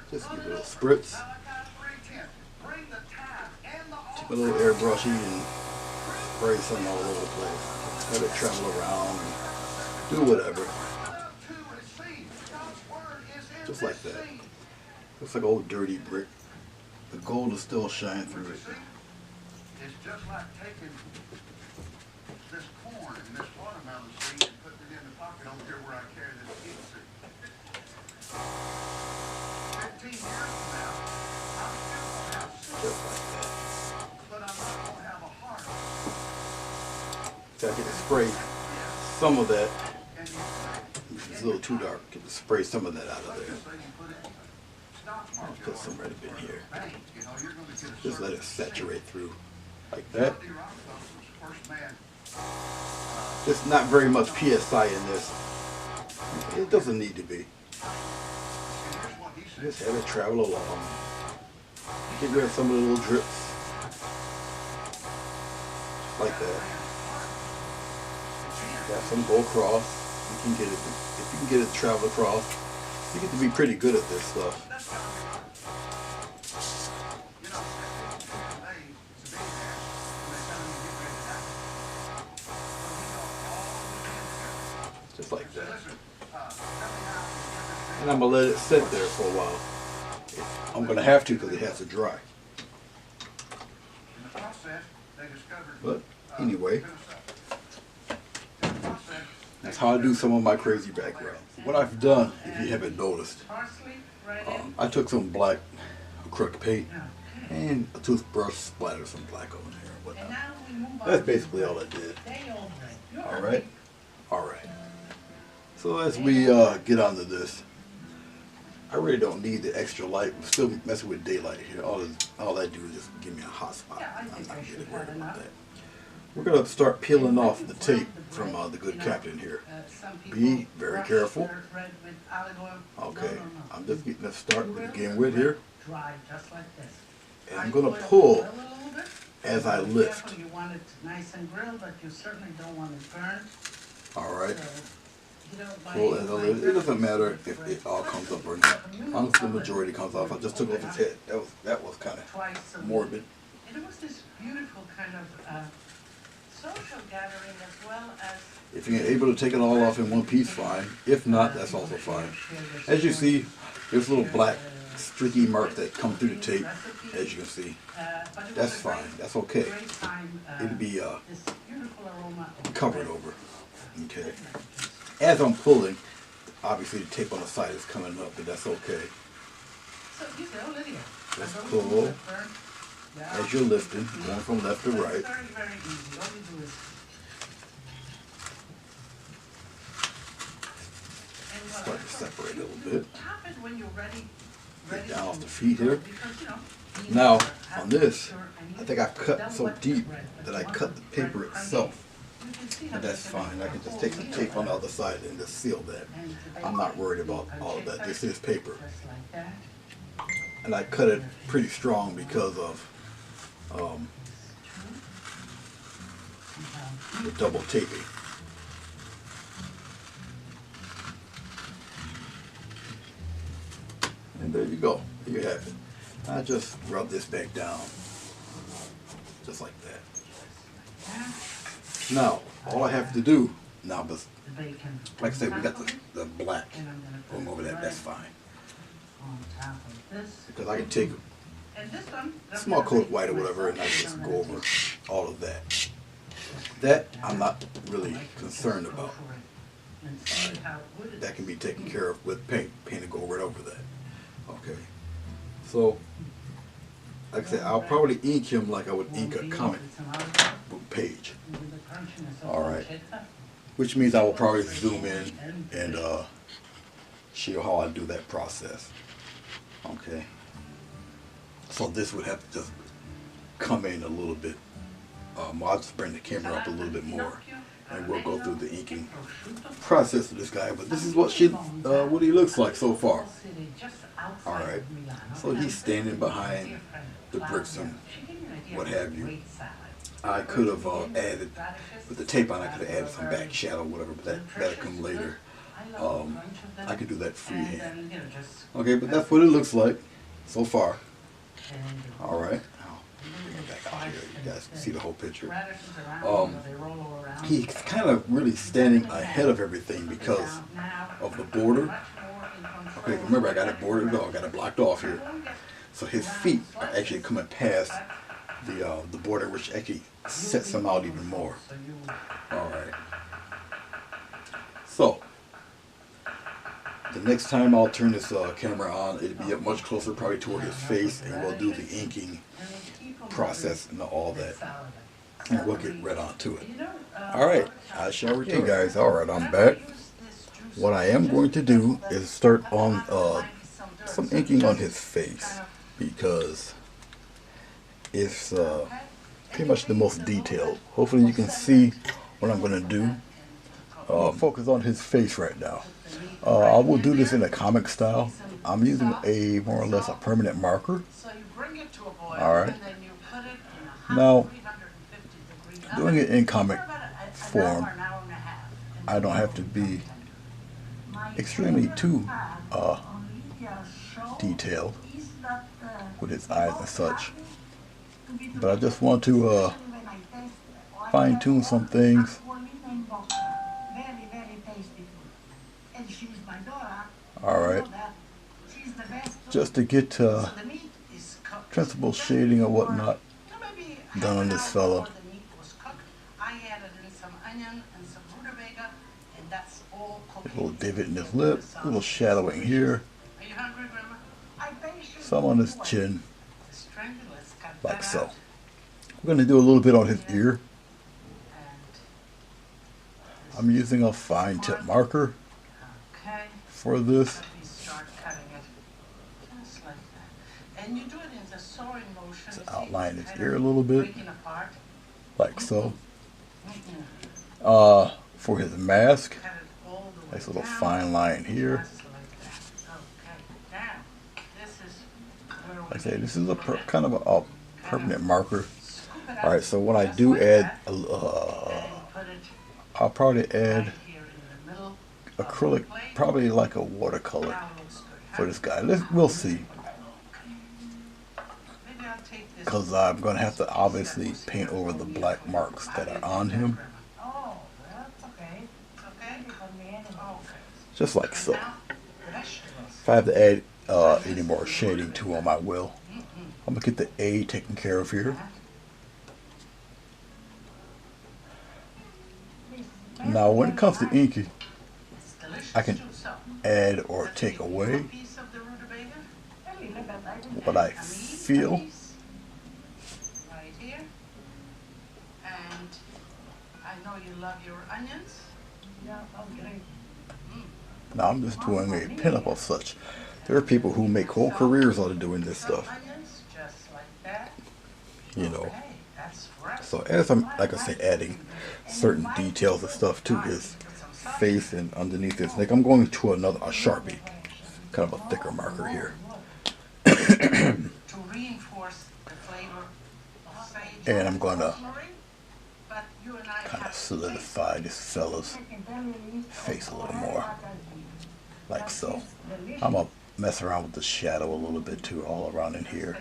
A: Just give it a little spritz. Take a little airbrushy and spray some all over the place. Have it travel around and do whatever. Just like that. Looks like old dirty brick. The gold is still shining through it.
B: It's just like taking this corn and this watermelon seed and putting it in the pocket over here where I carry this seed seed. 15 years from now, I'm still going to have seed,
A: Just like that.
B: but I'm not going to have a heart.
A: So I get to spray some of that.
B: And you say,
A: It's a little too dark. Get to spray some of that out of there.
B: let's say you put it in stock
A: I'll
B: market
A: put some right up in here.
B: bank, you know, you're going to get a
A: Just let it
B: certain
A: saturate through like
B: seed.
A: that.
B: L.D. Rockefeller was the first man.
A: There's not very much PSI in this. It doesn't need to be.
B: And here's what he said.
A: Just have it travel along. Get rid of some of the little drips. Like that. Got some go across. You can get it. If you can get it to travel across, you get to be pretty good at this stuff.
B: That's gotta be hard. You know, they to be there when they tell them to get ready to die. So he goes all the way in there.
A: Just like
B: Say,
A: that.
B: listen, tell me how to get this
A: And I'm going to let it sit there for a while. I'm going to have to because it has to dry.
B: in the process, they discovered.
A: But anyway,
B: penicillin. In the process,
A: that's how I do some of my crazy background. What I've done, if you haven't noticed,
C: Parsley, right in.
A: I took some black acrylic paint and a toothbrush, splattered some black on there and
C: And
A: whatnot.
C: now we move on.
A: That's
C: to
A: basically
C: the
A: all I did.
C: day old bread. You're
A: All
C: right.
A: right, all right. So as we get onto this, I really don't need the extra light. I'm still messing with daylight here. All I do is just give me a hot spot.
C: Yeah, I
A: I'm
C: think
A: not
C: I should
A: really
C: have
A: worried about
C: enough.
A: that. We're gonna start peeling
C: And
A: off
C: when
A: the
C: you
A: tape
C: grind the
A: from
C: bread,
A: the good
C: you know,
A: captain here.
C: Some
A: Be
C: people
A: very
C: brush
A: careful.
C: their bread with olive oil.
A: Okay,
C: No.
A: I'm just getting to start
C: You
A: to
C: will
A: begin with here,
C: Dry just like this.
A: and I'm
C: I
A: gonna
C: oil
A: pull
C: the grill a little bit.
A: as I
C: Be
A: lift.
C: careful, you want it nice and grilled, but you certainly don't want it burnt.
A: All right,
C: So, you know, by-
A: pull as I
C: by
A: lift. It doesn't matter
C: grill,
A: if
C: bread
A: it all
C: twice
A: comes
C: a
A: up or
C: week.
A: not.
C: A minute
A: Once the
C: of it,
A: majority comes off, I just took off his head. That was kind of
C: Twice a week.
A: morbid.
C: And it was this beautiful kind of social gathering as well as.
A: If you're able to take it all off in one piece, fine. If not, that's also fine. As you see, there's little black streaky marks that come through the tape, as you can see. That's fine. That's okay. It'll be covered over. Okay. As I'm pulling, obviously the tape on the side is coming up, but that's okay.
C: So you say, oh, Lydia.
A: Just
C: I don't
A: pull
C: know if burn. Yeah.
A: As you're lifting, going from left to
C: But
A: right.
C: it's very, very easy. All you do is. And what
A: Start
C: I
A: to
C: thought,
A: separate a
C: you
A: little
C: do
A: bit.
C: Tap it when you're ready.
A: Get
C: ready
A: down off
C: to
A: the feet here.
C: because, you know, beans
A: Now,
C: have
A: on this,
C: texture and
A: I
C: you
A: think I've cut
C: don't
A: so
C: want the
A: deep
C: bread, but
A: that
C: you
A: I
C: want
A: cut the
C: the bread
A: paper
C: crunchy.
A: itself.
C: You can see how
A: But that's
C: they can
A: fine.
C: make
A: I can
C: a
A: just
C: whole
A: take some
C: meal
A: tape on the
C: out
A: other
C: of
A: side and just seal that.
C: it. And to
A: I'm
C: bake
A: not
C: it,
A: worried about
C: you
A: all of that.
C: shape
A: This
C: it
A: is paper.
C: just like that.
A: And I cut it pretty strong because of the double taping. And there you go. There you have it. I just rub this back down. Just like that. Now, all I have to do, now, but
C: The bacon.
A: like I said, we
C: on
A: got
C: top of it,
A: the black
C: and I'm gonna
A: going
C: put
A: over
C: the
A: that. That's
C: bread
A: fine.
C: on top of this.
A: Because I can take
C: And this one,
A: a small coat of white or whatever and I just go over all of that. That I'm not really concerned about. That can be taken care of with paint. Paint will go right over that. Okay. So, like I said, I'll probably ink him like I would ink a comic book page. All right. Which means I will probably zoom in and show you how I do that process. Okay. So this would have to just come in a little bit. I'll just bring the camera up a little bit more, and we'll go through the inking process of this guy. But this is what he looks like so far. All right. So he's standing behind the bricks and what have you. I could have added, with the tape on, I could have added some back shadow, whatever, but that'll come later. I could do that freehand. Okay, but that's what it looks like so far. All right. Back out here, you guys can see the whole picture.
C: Radishes around,
A: Um,
C: they roll all around.
A: He's kind of really standing ahead of everything because
C: Now,
A: of the border.
C: much more in control.
A: Okay, remember I got it bordered off, got it blocked off here. So his feet are actually coming past the border, which actually sets him out even more.
C: So you
A: All right. So the next time I'll turn this camera on, it'll be up much closer, probably toward his face, and we'll do the inking process and all that, and we'll get right on to it. All right, I shall return. Hey guys, all right, I'm back. What I am going to do is start on some inking on his face because it's pretty much the most detailed. Hopefully you can see what I'm going to do. Focus on his face right now. I will do this in a comic style. I'm using a more or less a permanent marker.
C: So you bring it to a boil,
A: All right.
C: and then you put it in a
A: Now,
C: 350 degree
A: doing it in comic form,
C: an hour and a half.
A: I don't have to be extremely too detailed with his eyes and such. But I just want to fine tune some things. All right, just to get principal shading or whatnot done on this fellow.
C: I added in some onion and some rutabaga, and that's all
A: A
C: cooking.
A: little divot in his lip, a little shadowing here,
C: Are you hungry, Grandma?
A: some on his chin,
C: Strength, let's cut
A: like
C: that
A: so.
C: out.
A: We're going to do a little bit on his ear.
C: And
A: I'm using a fine tip marker
C: okay,
A: for this.
C: let me start cutting it just like that. And you do it in the sewing motion.
A: To
C: you see,
A: outline his
C: kind
A: ear a
C: of
A: little bit,
C: breaking apart.
A: like so.
C: Mhm.
A: For his mask,
C: Cut it all the way
A: nice little
C: down,
A: fine line here.
C: just like that. Okay, now this is where we
A: Like I say, this
C: need
A: is a
C: to put it.
A: kind of a permanent marker.
C: Scoop it
A: All
C: out
A: right, so when I
C: just
A: do
C: like
A: add,
C: that, and put it
A: I'll probably
C: right
A: add
C: here in the middle of the
A: acrylic,
C: plate.
A: probably like a watercolor
C: Now it looks good.
A: for this guy. We'll see,
C: Maybe I'll take this.
A: because I'm going to have to obviously paint over the black marks that are on him,
C: Oh, that's okay. It's okay? Okay.
A: just like so.
C: Now, vegetables.
A: If I have to add any more shading to them, I will. I'm going to get the A taken care of here. Now, when it comes to inking,
C: It's delicious
A: I can
C: too, so
A: add or take away
C: a piece of the rutabaga.
A: what I
C: A
A: feel.
C: piece right here. And I know you love your onions.
A: Now, I'm just doing a pinup of such. There are people who make whole careers out of doing this
C: Some
A: stuff,
C: onions, just like that.
A: you know.
C: Okay, that's fresh.
A: So as I'm, like I say, adding certain details and stuff to his face and underneath his neck, I'm going to a Sharpie, kind of a thicker marker here.
C: To reinforce the flavor of sage
A: And I'm going to
C: rosemary, but you and I
A: kind
C: have
A: of solidify this fella's face a little more, like so. I'm going to mess around with the shadow a little bit too, all around in here.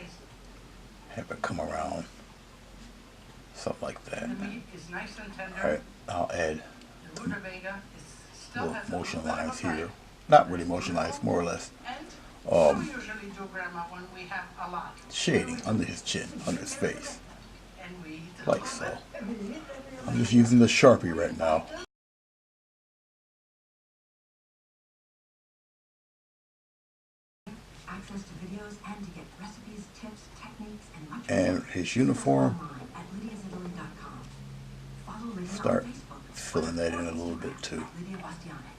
A: Have it come around, something like that.
C: The meat is nice and tender.
A: Alright, I'll add
C: The rutabaga still
A: little
C: has a
A: motion
C: little bit of
A: lines
C: a bite.
A: here. Not really motion lines, more or less
C: And
A: Um,
C: we usually do, Grandma, when we have a lot.
A: shading under his chin, under his face,
C: And we eat a
A: like
C: little
A: so.
C: bit.
A: I'm just using the Sharpie right now.
D: Access to videos and to get recipes, tips, techniques, and much
A: And
D: more.
A: his uniform,
D: Online at lydiasitaly.com. Follow Lydia
A: start
D: on Facebook.
A: filling that in a little bit too.
D: Lydia Bastianich.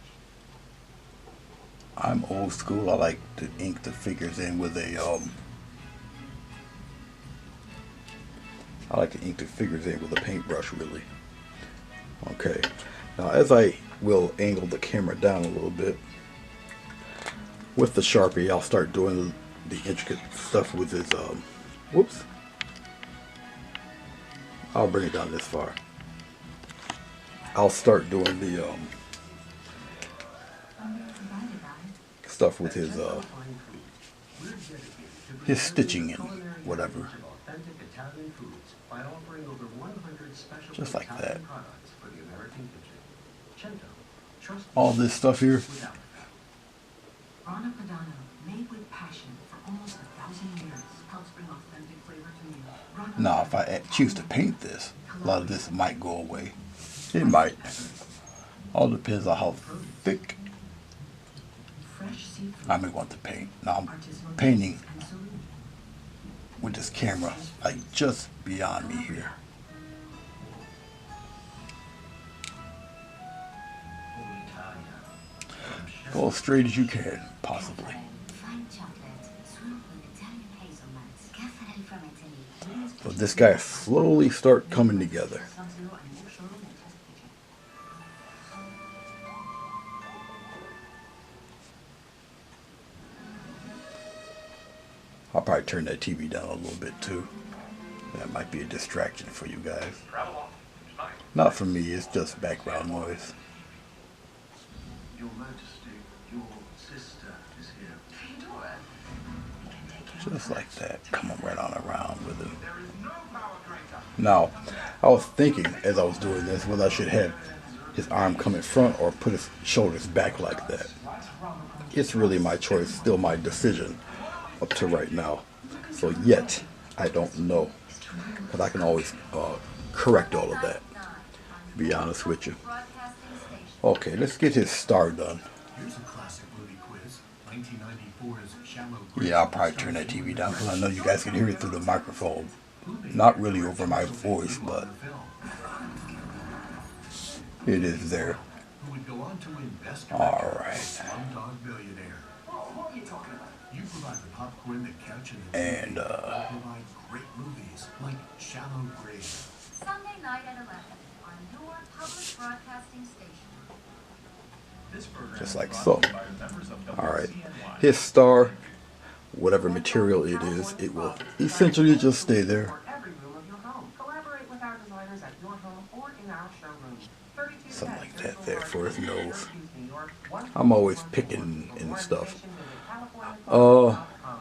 A: I'm old school. I like to ink the figures in with a paintbrush, really. Okay. Now, as I will angle the camera down a little bit with the Sharpie, I'll start doing the intricate stuff with his whoops. I'll bring it down this far. I'll start doing the stuff with his stitching and whatever.
E: Italian foods by offering over 100 special
A: Just like
E: Italian
A: that.
E: products for the American kitchen. Cento, trust
A: All this stuff here.
E: without a fail.
D: Grana Padano, made with passion for almost 1,000 years, helps bring authentic flavor to meals. Grana
A: Now, if I
D: Padano.
A: choose to paint this, a lot of this might go away. It might. All depends on how thick
D: Fresh seafood.
A: I may want to paint. Now, I'm
D: Artisanal
A: painting
D: cheese and salumi.
A: with this camera like just beyond me here. Go as straight as you can, possibly.
F: Fine chocolate, sweet with Italian hazelnuts, Caffarel from Italy.
A: So this guy slowly start coming together.
D: Sub-Zero and more showroom and test kitchen.
A: I'll probably turn that TV down a little bit too. That might be a distraction for you guys. Not for me, it's just background noise.
E: Your Majesty, your sister is here.
A: Just like that, coming right on around with him. Now, I was thinking as I was doing this whether I should have his arm come in front or put his shoulders back like that. It's really my choice, still my decision up to right now. So yet, I don't know. But I can always correct all of that, to be honest with you. Okay, let's get his star done.
E: Here's a classic movie quiz. 1994's Shallow Grave.
A: Yeah, I'll probably turn that TV down because I know you guys can hear it through the microphone. Not really over my voice, but it is there.
E: Who would go on to win Best
A: All
E: Director,
A: right.
E: Slumdog Millionaire. What are you talking about? You provide the popcorn, the couch, and the
A: And,
E: TV. You provide great movies like Shallow Grave.
F: Sunday night at 11 on your public broadcasting station.
A: Just like so. Alright. His star, whatever material it is, it will essentially just stay there.
G: For every room of your home. Collaborate with our designers at your home or in our showroom. 32
A: Something like
G: Central
A: that there for his
G: Park,
A: nose.
G: Syracuse, New York,
A: I'm always
G: 141
A: picking
G: For
A: and
G: more
A: stuff.
G: information, visit CaliforniaFarms.com.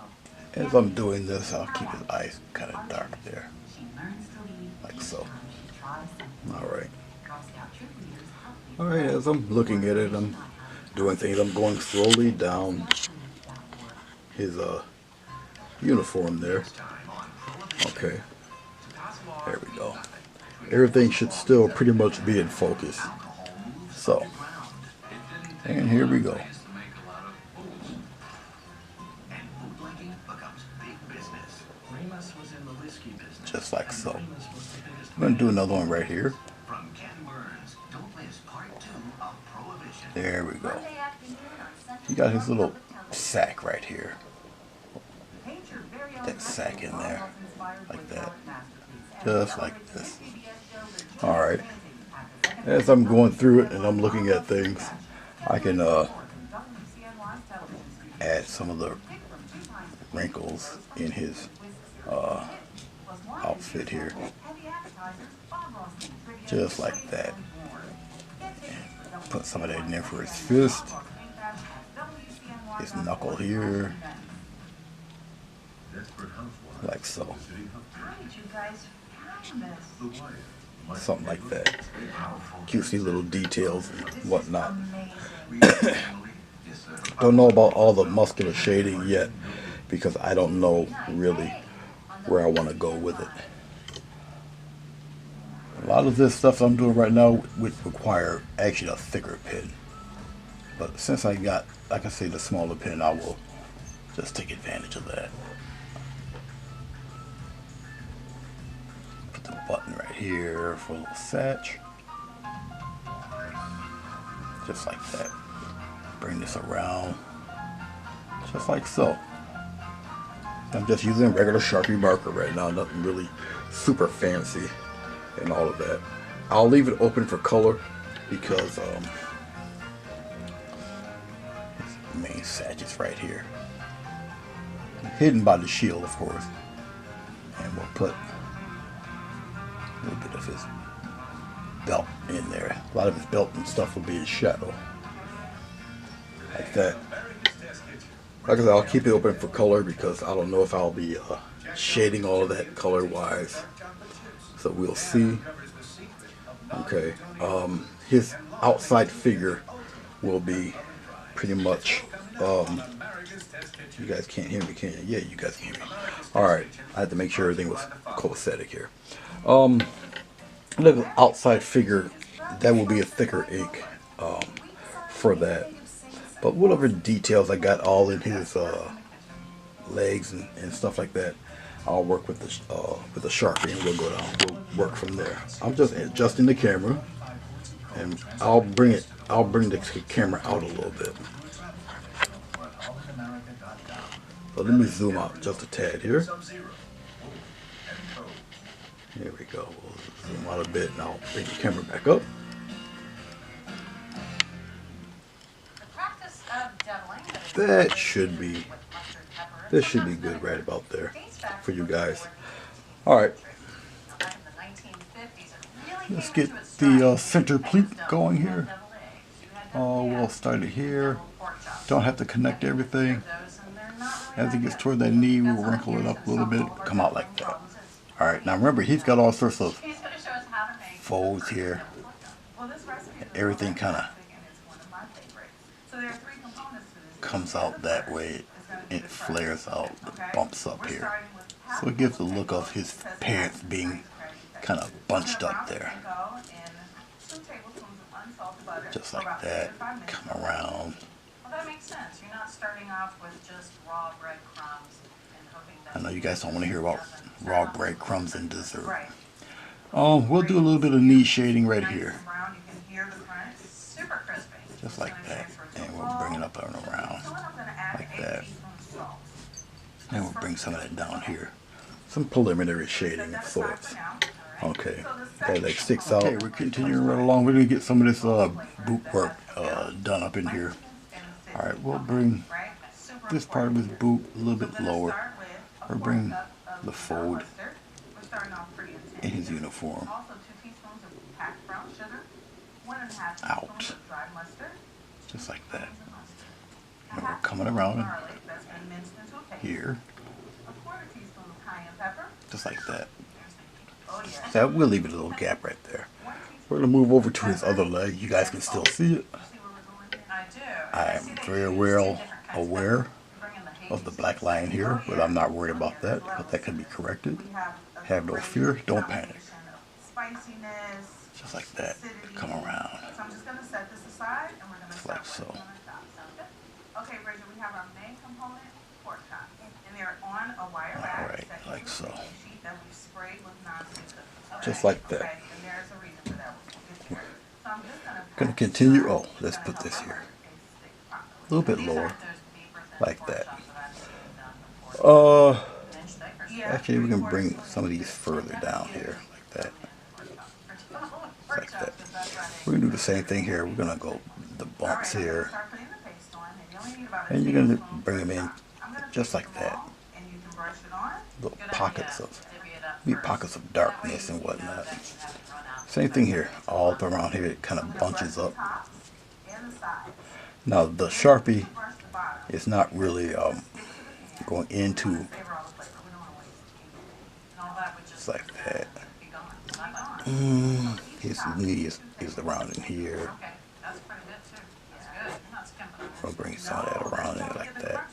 A: As I'm doing this, I'll keep his eyes kind of dark there.
D: She learns to lead
A: Like
D: each
A: so.
D: time she tries something.
A: Alright.
D: Girl Scout troop leaders help you.
A: Alright, as I'm looking at it, I'm doing things. I'm going slowly down his uniform there. Okay. There we go. Everything should still pretty much be in focus. So, and here we go.
E: And bootlegging becomes big business. Remus was in the whiskey business.
A: Just like so.
E: And Remus was the biggest
A: I'm going to do another one right here.
E: From Ken Burns, don't miss part 2 of Prohibition.
A: There we go.
F: Monday afternoon on Central
A: He got his
F: Park
A: little
F: Public Television.
A: sack right here.
G: Paint your very own
A: That sack in there.
G: Inspired
A: Like
G: with
A: that.
G: talent masterpiece. And
A: Just
G: celebrate
A: like
G: the
A: this.
G: CBS show The
A: Alright.
G: Painting at the second
A: As I'm going through it and I'm looking at things, I can
G: WCNY's television studio.
A: add some of the
G: Pick from 2 times the
A: wrinkles in his
G: plus wine
A: outfit here.
G: heavy appetizers, Bob Ross trivia,
A: Just like that.
G: and more. Get tickets for
A: Put some of that in there for his
G: WCNY
A: fist.
G: Bob Ross Paint Bash at
A: His
G: WCNY.org.
A: knuckle here.
B: Desperate Housewives.
A: Like so.
B: City Hub.
G: How did you guys find this?
B: The Wire.
A: Something like that. Cutesy little details and whatnot.
G: Amazing.
A: Don't know about all the muscular shading yet because I don't know really where I want to go with it. A lot of this stuff I'm doing right now would require actually a thicker pen. But since I got, like I say, the smaller pen, I will just take advantage of that. Put the button right here for a little satch. Just like that. Bring this around. Just like so. I'm just using regular Sharpie marker right now, nothing really super fancy and all of that. I'll leave it open for color because this main satch is right here. Hidden by the shield, of course. And we'll put a little bit of his belt in there. A lot of his belt and stuff will be in shadow. Like that. Like I said, I'll keep it open for color because I don't know if I'll be shading all of that color wise. So we'll see. Okay, his outside figure will be pretty much, you guys can't hear me, can you? Yeah, you guys can hear me. Alright, I had to make sure everything was copacetic here. The outside figure, that will be a thicker ink for that. But whatever details I got all in his legs and stuff like that, I'll work with the Sharpie and we'll go down. We'll work from there. I'm just adjusting the camera, and I'll bring the camera out a little bit. So let me zoom out just a tad here. Here we go. We'll zoom out a bit, and I'll bring the camera back up. That should be good right about there for you guys. Alright, let's get the center pleat going here. We'll start it here. Don't have to connect everything. As it gets toward that knee, we'll wrinkle it up a little bit, come out like that. Alright, now remember, he's got all sorts of folds here. Everything kind of comes out that way. It flares out, bumps up here. So it gives the look of his pants being kind of bunched up there. Just like that. Come around.
C: Well, that makes sense. You're not starting off with just raw breadcrumbs and hoping that...
A: I know you guys don't want to hear about raw breadcrumbs and dessert.
C: Right.
A: We'll do a little bit of knee shading right here.
C: Brown, you can hear the front. It's super crispy.
A: Just like that. And we'll bring it up and around. Like that. And we'll bring some of that down here. Some preliminary shading of sorts. Okay. That like sticks out. Okay, we're continuing right along. We're going to get some of this boot work done up in here. Alright, we'll bring this part of his boot a little bit lower. We'll bring the fold in his uniform out. Just like that. And we're coming around here. Just like that. So we'll leave it a little gap right there. We're going to move over to his other leg. You guys can still see it. I am very aware of the black line here, but I'm not worried about that. But that can be corrected. Have no fear. Don't panic. Just like that. Come around. Just like so.
C: Okay, Bridget, we have our main component, pork chops, and they're on a wire rack.
A: All right, like so.
C: That we've sprayed with non-stick.
A: Just like that.
C: Okay, and there's a reason for that. We'll get to it. So I'm just
A: Gonna continue. Oh, let's put this here. A little bit lower, like that. Actually, we can bring some of these further down here, like that. Like that. We're gonna do the same thing here. We're gonna go the bumps here. And you're going to bring them in just like that. Little pockets of darkness and whatnot. Same thing here. All up around here, it kind of bunches up. Now the Sharpie is not really going into just like that. His knee is around in here. I'll bring some of that around it like that.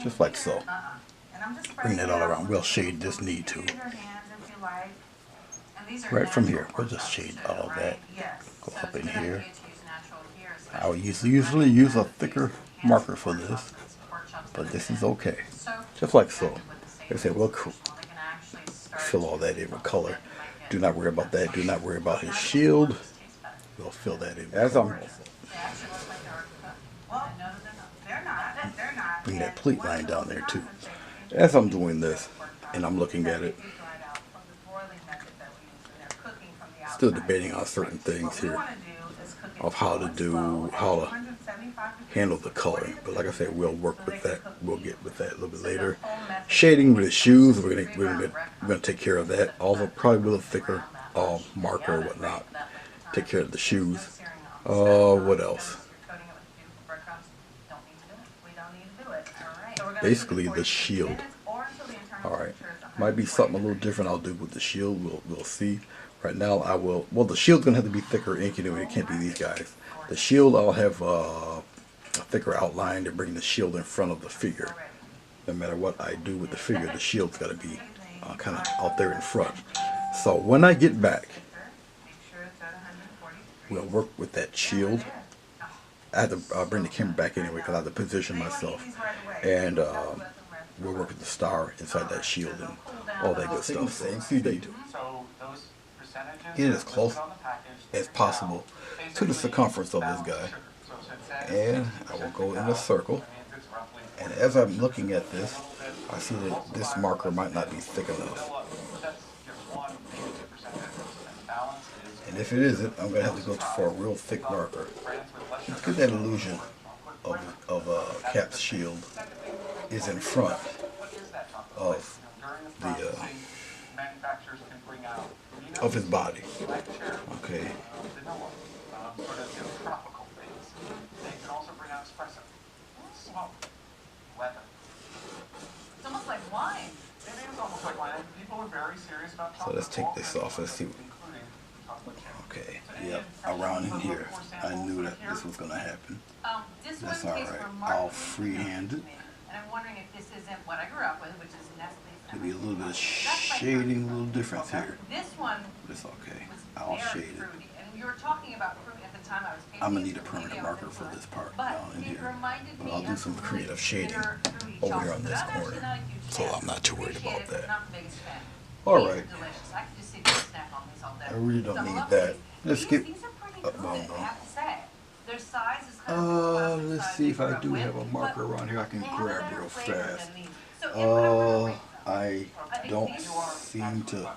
A: Just like so. Bring that all around. We'll shade this knee too. Right from here. We'll just shade all that. Go up in here. I would usually use a thicker marker for this, but this is okay. Just like so. Like I said, we'll fill all that in with color. Do not worry about that. Do not worry about his shield. We'll fill that in. As I'm bring that pleat line down there too. As I'm doing this and I'm looking at it, still debating on certain things here of how to handle the coloring. But like I said, we'll work with that. We'll get with that a little bit later. Shading with the shoes, we're gonna take care of that. Also, probably with a thicker marker or whatnot. Take care of the shoes. What else? Basically the shield. Alright, might be something a little different I'll do with the shield. We'll see. Right now I will, well, the shield's going to have to be thicker ink anyway. It can't be these guys. The shield, I'll have a thicker outline to bring the shield in front of the figure. No matter what I do with the figure, the shield's got to be kind of out there in front. So when I get back, we'll work with that shield. I have to bring the camera back anyway because I have to position myself. And we'll work with the star inside that shield and all that good stuff. So see they do. Get it as close as possible to the circumference of this guy. And I will go in a circle. And as I'm looking at this, I see that this marker might not be thick enough. And if it isn't, I'm going to have to go for a real thick marker. Let's get that illusion of Cap's shield is in front of the of his body. Okay.
C: It's almost like wine.
A: So let's take this off. Let's see. Okay. Yep. Around in here. I knew that this was going to happen. That's all right. I'll freehand it.
C: And I'm wondering if this isn't what I grew up with, which is Nestle's.
A: Maybe a little bit of shading, a little difference here.
C: This one
A: But it's okay. I'll shade it.
C: fruity. And you were talking about fruit at the time I was painting.
A: I'm going to need a permanent marker for this part down in here. But I'll do some creative shading over here on this corner. So I'm not too worried about that. Alright. I really don't need that. Let's get let's see if I do have a marker around here I can grab real fast. I don't seem to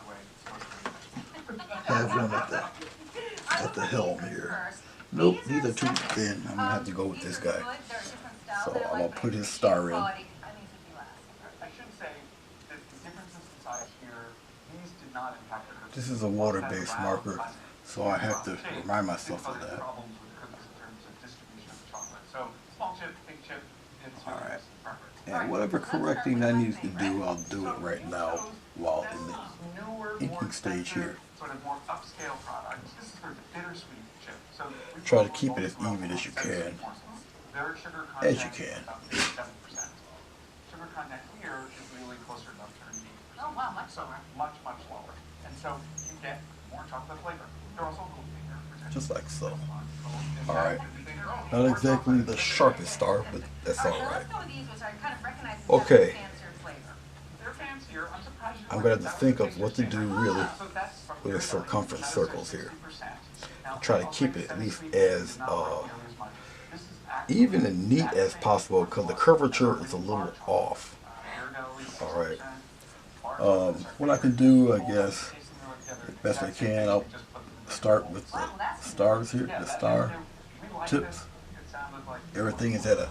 A: have one at the helm here. Nope, these are too thin. I'm gonna have to go with this guy. So I'm gonna put his star in. This is a water-based marker, so I have to remind myself of that. Alright, and whatever correcting I need to do, I'll do it right now while in the inking stage here. Try to keep it as even as you can. As you can.
B: Sugar content here is really closer to upturned beef.
C: Oh wow, much lower.
B: Much lower. And so you get more chocolate flavor. They're also a little bigger.
A: Just like so. Alright. Not exactly the sharpest star, but that's alright. Okay. I'm going to have to think of what to do really with the circumference circles here. Try to keep it at least as even and neat as possible because the curvature is a little off. Alright. What I can do, I guess, as best I can, I'll start with the stars here, the star tips. Everything is at a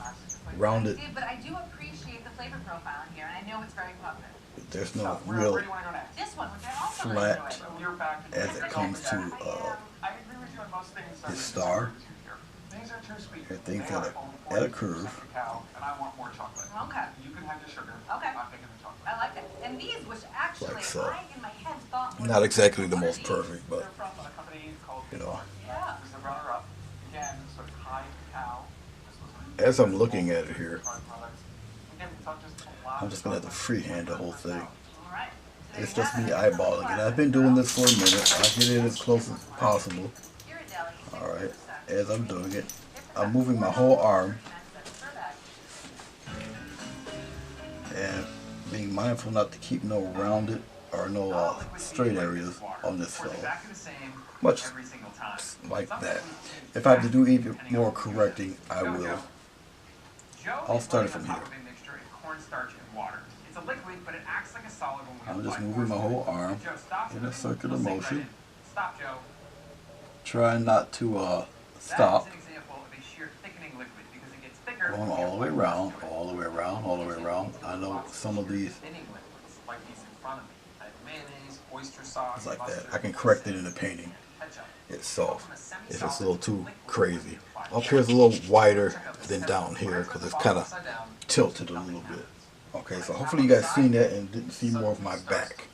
A: rounded.
C: But I do appreciate the flavor profile in here, and I know it's very popular.
A: There's no real
C: This one, which I also
A: flat as it comes to his star. Everything's at a curve.
C: Okay. Okay. I like that. And these, which actually
A: Like so.
C: I in my head thought were
A: Not exactly the most perfect, but you know.
C: yeah.
A: As I'm looking at it here, I'm just gonna have to freehand the whole thing.
C: All right. So
A: It's
C: there
A: just
C: you
A: me
C: have it.
A: eyeballing it. I've been doing this for a minute. I get it as close as possible.
C: You're a deli.
A: Alright, as I'm doing it, I'm moving my whole arm and being mindful not to keep no rounded or no straight areas on this film. Much like that. If I have to do even more correcting, I will. I'll start it from here. I'm just moving my whole arm in a circular motion. Trying not to stop. Going all the way around, all the way around, all the way around. I know some of these, it's like that. I can correct it in the painting itself if it's a little too crazy. Up here is a little wider than down here because it's kind of tilted a little bit. Okay, so hopefully you guys seen that and didn't see more of my back.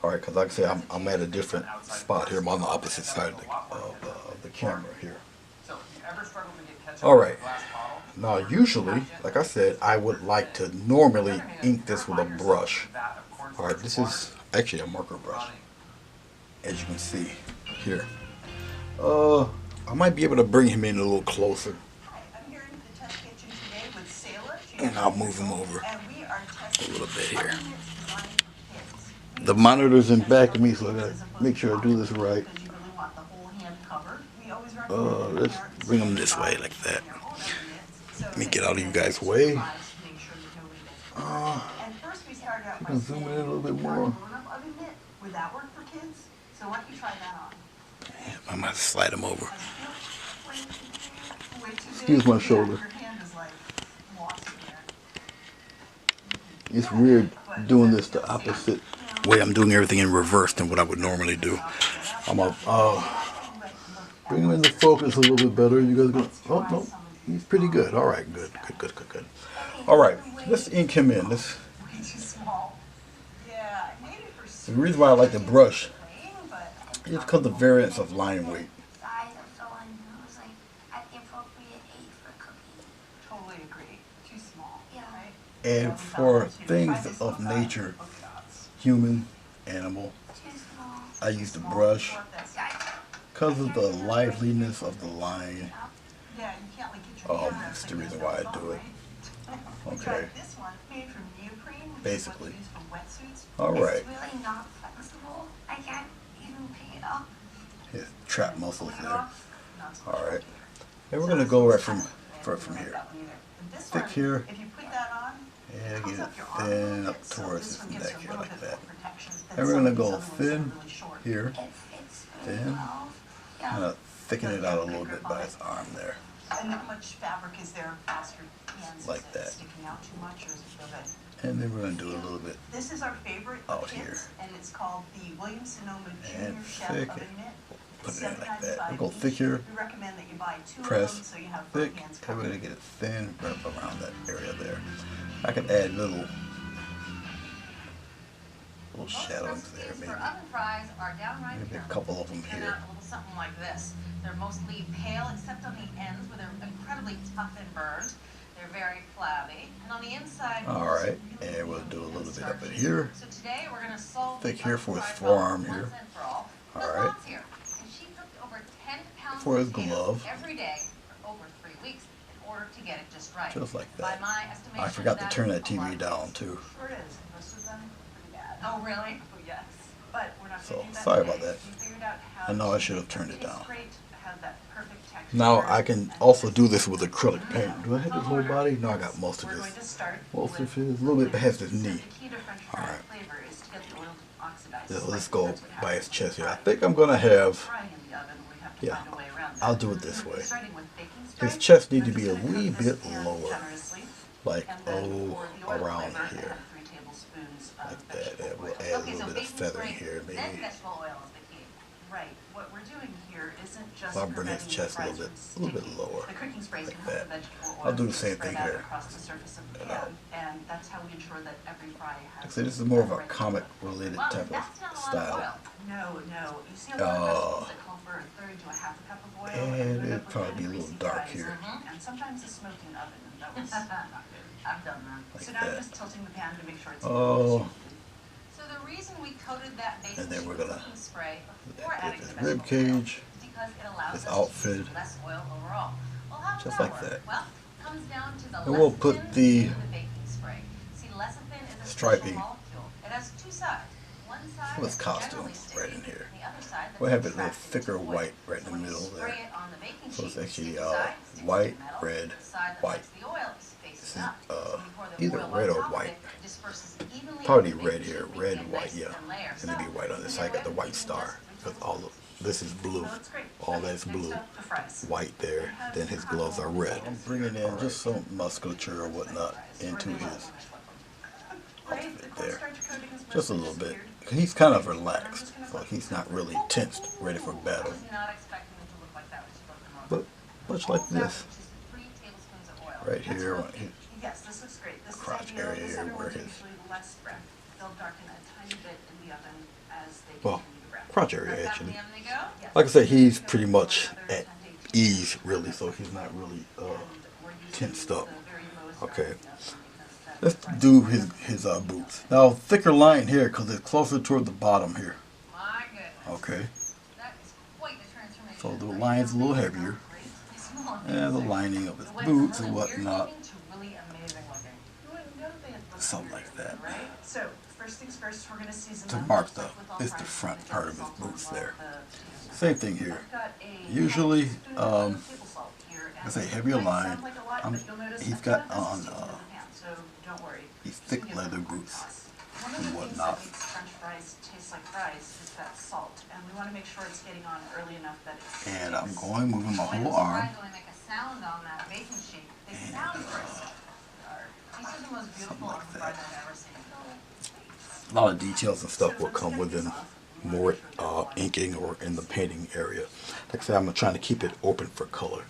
A: Alright, because like I said, I'm at a different spot here. I'm on the opposite side of the camera here. Alright, now usually, like I said, I would like to normally ink this with a brush. Alright, this is actually a marker brush, as you can see here. I might be able to bring him in a little closer.
C: I'm here in the test kitchen today with Sayla.
A: And I'll move him over a little bit here. The monitor's in back of me, so I gotta make sure I do this right. Let's bring them this way, like that. Let me get out of you guys' way. You can zoom in a little bit more.
C: Would that work for kids? So why don't you try that on?
A: I might slide them over. Excuse my shoulder. It's weird doing this the opposite way. I'm doing everything in reverse than what I would normally do. I'm gonna bring him into focus a little bit better. You guys gonna? Oh no, he's pretty good. All right, good. All right, let's ink him in. The reason why I like the brush is because of the variance of line weight.
F: Size of someone who's like at the appropriate age for cooking.
C: Totally agree. Too small.
F: Yeah.
C: Right?
A: And for things of nature, human, animal,
F: Too small.
A: I use the brush because of the liveliness of the line.
C: Yeah, you can't like get your hand
A: That's the reason why I do it. Okay.
C: This one made from neoprene, which
A: Basically.
C: is what's used for wetsuits.
A: All right.
F: It's really not flexible. I can't even pick it up.
A: His trap muscles there.
C: Not so
A: All right. And we're gonna go right from here.
C: that one either. And this
A: Thick
C: one,
A: here.
C: if you put that on,
A: And
C: comes
A: get it
C: up your arm a
A: thin
C: little
A: up
C: bit, so
A: towards
C: this
A: his
C: one gives
A: neck
C: a
A: here
C: little
A: like
C: bit
A: that.
C: more protection than
A: And we're gonna
C: some of
A: go
C: these other ones that are
A: thin
C: really short.
A: here.
F: It fits really
A: Thin.
F: well. Yeah.
A: Kind of thicken it out a little bit by his arm there.
C: And how much fabric is there past your hands?
A: Like
C: Is it
A: that.
C: sticking out too much, or does it feel good?
A: And then we're gonna do a little bit.
C: This is our favorite
A: Out
C: of
A: here.
C: kids, and it's called the Williams-Sonoma
A: And
C: Junior Chef
A: thick
C: Oven
A: it.
C: Mitt.
A: Put it in like that.
C: $7.95
A: We'll go
C: each.
A: thick here.
C: We recommend that you buy 2
A: Press
C: of them so you have
A: thick.
C: both hands
A: And we're
C: covered.
A: gonna get it thin right up around that area there. I can add little shadowings there,
H: For
A: maybe.
H: oven fries are downright
A: Maybe a
H: pale.
A: couple of them
H: They turn
A: here.
H: out a little something like this. They're mostly pale except on the ends where they're incredibly tough and burned. They're very flabby. And on the inside,
A: All right, and we'll do a little bit up in here.
H: So today we're going to solve
A: Thick
H: the
A: here for his
H: fry
A: forearm
H: problem
A: here.
H: once and for all.
A: All
H: Liz
A: right.
H: Mott's here, and she cooked over 10 pounds
A: For his
H: of potatoes
A: glove.
H: every day for over 3 weeks in order to get it just right.
A: Just like
H: By
A: that.
H: my estimation,
A: I forgot to
H: that's
A: turn
H: a
A: that TV
H: lot of
A: down
H: things.
A: too.
C: Sure is. Most of them pretty bad.
H: Oh, really?
C: Oh, yes. But we're not
A: So,
C: gonna do that
A: sorry
C: today.
A: about that.
C: We figured out how
A: I know I
C: to
A: should have
C: make
A: turned it
C: this
A: down.
C: great, have that perfect texture.
A: Now I can also do this with acrylic paint. Do I have this whole body? No, I got most of
C: We're going
A: this.
C: to start
A: Most
C: with
A: of it is a little bit past his
C: So
A: knee.
C: the key to French fry
A: All right.
C: flavor is to get the oil to oxidize.
A: Let's
C: slightly.
A: go
C: That's what
A: by his
C: happens
A: chest here. I
C: when
A: think I'm gonna have,
C: frying in the oven, we have to
A: yeah,
C: find a way around that.
A: I'll do it this way.
C: Starting with baking
A: His
C: spray,
A: chest need to
C: we're
A: be a
C: just gonna
A: wee
C: cook this
A: bit
C: pan
A: lower,
C: generously,
A: like
C: and then pour the oil
A: around
C: flavor
A: here,
C: and 3 tablespoons of
A: like that.
C: vegetable
A: And we'll
C: oil.
A: add a
H: Okay,
A: little
H: so
A: bit of
H: baking
A: feathering
H: spray,
A: here,
H: then
A: maybe.
H: vegetable oil is the key.
C: Right, what we're doing here isn't just
A: So I'll bring his
C: preventing the
A: chest a
C: fries
A: little
C: from
A: bit
C: sticking.
A: lower,
C: The cooking sprays
A: like
C: can help
A: that.
C: the vegetable oil
A: I'll do the
C: to
A: same
C: spread
A: thing
C: out
A: here.
C: across the surface of the
A: And
C: pan, and that's how we ensure that every fry has.
A: Like I said, this is more of a
C: the right
A: comic
C: oil.
A: related
H: Well,
A: type of
H: that's not a lot of
A: style.
H: oil.
C: No, no, you see a lot of vegetables that call for a third to a half a cup of oil.
A: And
C: you end
A: it'd
C: up with
A: probably
C: kind
A: be
C: of
A: a little
C: greasy
A: dark
C: fries.
A: here.
C: And sometimes the smoking oven, and that was not good.
H: I've done that.
A: Like
C: So now I'm
A: that.
C: just tilting the pan to make sure it's.
A: Oh,
H: So the reason we coated that base
A: And then we're gonna
H: cooking spray before
A: get
H: adding
A: his
H: the
A: rib
H: vegetable oil
A: cage,
H: is because it allows
A: his
H: us
A: outfit,
H: to use less oil overall. Well, how does
A: just
H: that
A: like
H: work?
A: that.
H: Well, it comes down to the
A: And we'll
H: lecithin
A: put the
H: in the baking spray. See, lecithin is a
A: striping
H: special molecule. It has 2 sides. One side
A: of his
H: is
A: costume
H: generally sticky,
A: right in here.
H: and the other side that's
A: We'll have it a little
H: attracted to
A: thicker
H: oil.
A: white right in
H: So
A: the
H: when you
A: middle
H: spray
A: there.
H: it on the baking
A: So it's
H: sheet,
A: actually,
H: sticky side sticks to
A: white,
H: the metal,
A: red,
H: the side that
A: white.
H: likes the oil is facing
A: This is,
H: up. So when you pour the
A: either
H: oil
A: red
H: on
A: or
H: top of
A: white.
H: it, it disperses evenly
A: Probably
H: on the
A: red
H: baking
A: here,
H: sheet,
A: red,
H: making a
A: white,
H: nice
A: yeah.
H: even layer.
A: It's gonna be white on this side. I got the white star. Because all of this is blue.
C: No, it's great.
A: All that's
C: Next
A: blue.
C: up, the fries.
A: White there. Then his gloves are red. I'm bringing in just some musculature or whatnot into his outfit there. Just a little bit. He's kind of relaxed. So he's not really tensed, ready for battle.
H: I was not expecting them to look like that when she broke them over.
A: But much like
H: All that,
A: this.
H: which is 3 tablespoons of oil.
A: Right here.
C: He Yes, this looks great. This
A: Crotch
C: is ideal.
A: area
C: The
A: here
C: center
A: where
C: ones are
A: his-
C: usually less breath. They'll darken a tiny bit in the oven as they
A: Well,
C: continue to brown.
A: crotch area
H: Back in
A: actually.
H: the oven they go.
C: Yes.
A: Like I said, he's pretty much at ease really, so he's not really
C: And we're using
A: tensed up.
C: the very lowest
A: Okay.
C: darkening oven because that
A: Let's
C: fries
A: do
C: the
A: his boots. Now thicker line here because it's closer toward the bottom here.
H: My goodness.
A: Okay.
H: That is quite the transformation.
A: So the line's a little heavier. And the lining of his boots and whatnot.
H: Really amazing looking.
C: You wouldn't know they had looked
A: Something
C: weird,
A: like that.
C: Right? So, first things first, we're gonna season
A: To
C: them
A: mark
C: just like with all
A: it's the
C: fries.
A: front
C: We've
A: part
C: got
A: of his
C: salt on
A: boots
C: all
A: there.
C: the
A: Same thing here.
C: I've got a
A: Usually,
C: spoon of table salt here,
A: I
C: and
A: say
C: it
A: heavier
C: might
A: line.
C: sound like a lot, but you'll notice
A: He's
C: I've
A: got
C: this
A: on,
C: seasoned in the pan, so don't worry.
A: these
C: Just
A: thick
C: gonna give
A: leather
C: them a quick
A: boots
C: toss. One of
A: and
C: the things
A: whatnot.
C: that makes French fries taste like fries is that salt, and we wanna make sure it's getting on early enough that it
A: And I'm
C: sticks.
A: going moving my
H: When
A: whole
H: those
A: arm.
H: fries only make a sound on that baking sheet, they sound crisp. These are the most beautiful
A: like
H: looking
A: that.
H: fries I've ever seen.
A: A lot of details and stuff will come within more inking or in the painting area. Like I said, I'm trying to keep it open for color.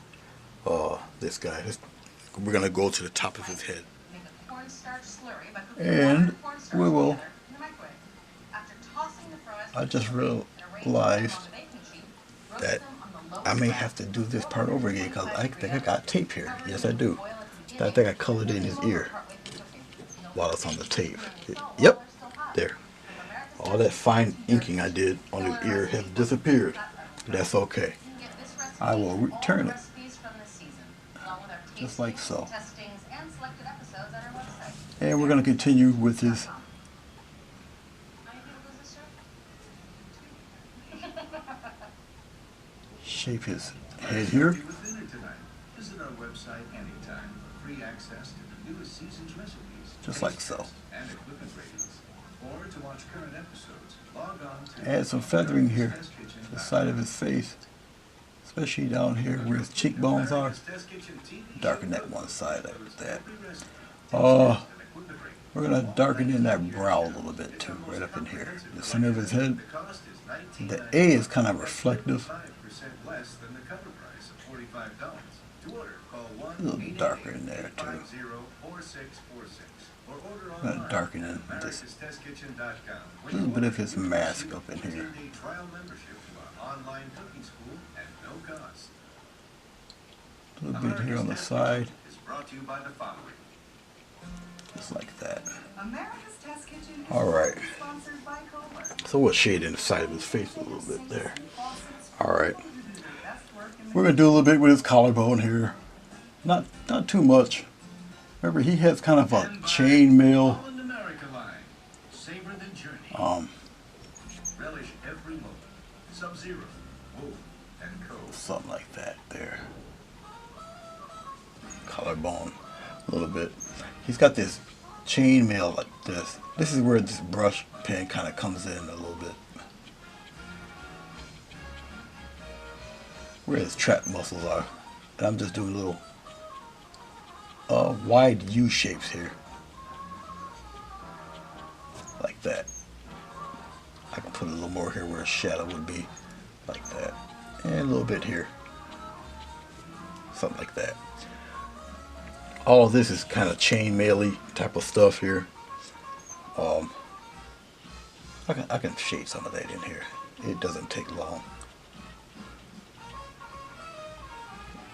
A: This guy, we're gonna go to the top of his head.
H: Make a cornstarch slurry by cooking
A: And
H: water and cornstarch
A: we will-
H: together in the microwave. After tossing the fries
A: I just
H: and arranging them
A: realized
H: on the baking sheet, roast
A: that
H: them on the lowest
A: I may
H: rack.
A: have to do this part over again because I think I got tape here. Yes, I do. I think I colored in his ear while it's on the tape. Yep, there. All that fine inking I did on his ear has disappeared. That's okay. I will return it. Just like so. And we're going to continue with his shape his head here.
E: Be with dinner tonight. Visit our website anytime for free access to the newest season's recipes,
A: Just like so.
E: and equipment ratings. Or to watch current episodes, log on to
A: Add some feathering here to the side of his face, especially down here where his cheekbones are. Darken that one side like that. We're going to darken in that brow a little bit too, right up in here. The center of his head. The A is kind of reflective. A little darker in there too. I'm going to darken in just a little bit of his mask up in here. A little bit here on the side, just like that.
G: America's Test Kitchen is
A: Alright,
G: sponsored by Kohler.
A: so we'll shade in the side of his face a little bit there. Alright, we're going to do a little bit with his collarbone here. Not too much. Remember, he has kind of a chainmail
E: Relish every moment. Sub-Zero, Wolf, and Co.
A: something like that there. Collarbone a little bit. He's got this chainmail like this. This is where this brush pen kind of comes in a little bit. Where his trap muscles are. And I'm just doing little wide U shapes here. Like that. I can put a little more here where a shadow would be. Like that. And a little bit here. Something like that. All of this is kind of chainmail-y type of stuff here. I can shade some of that in here. It doesn't take long.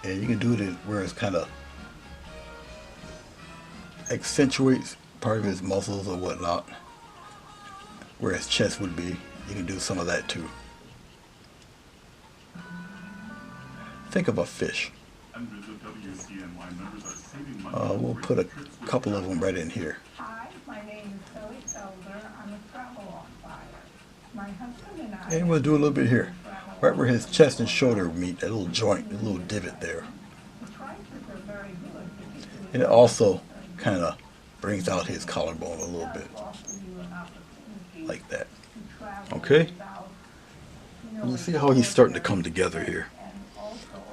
A: And you can do it where it's kind of accentuates part of his muscles or whatnot. Where his chest would be. You can do some of that too. Think of a fish. We'll put a couple of them right in here.
I: Hi, my name is Zoe Felder. I'm a travel flyer. My husband and I...
A: And we'll do a little bit here. Right where his chest and shoulder meet, that little joint, a little divot there.
I: The prices are very good.
A: And it also kind of brings out his collarbone a little bit. Like that. Okay? You see how he's starting to come together here.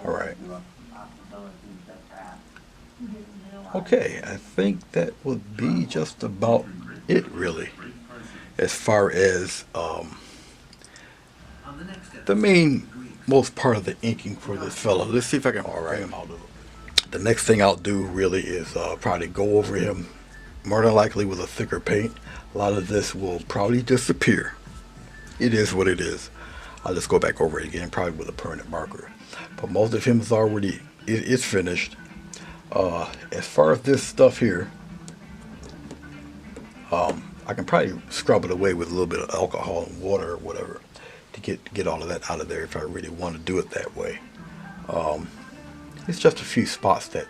A: Alright. Okay, I think that would be just about it really. As far as the main most part of the inking for this fellow. Let's see if I can frame him out a little. the next thing I'll do really is probably go over him more than likely with a thicker paint. A lot of this will probably disappear. It is what it is. I'll just go back over it again, probably with a permanent marker. But most of him is already, it's finished. As far as this stuff here, I can probably scrub it away with a little bit of alcohol and water or whatever to get all of that out of there if I really want to do it that way. It's just a few spots that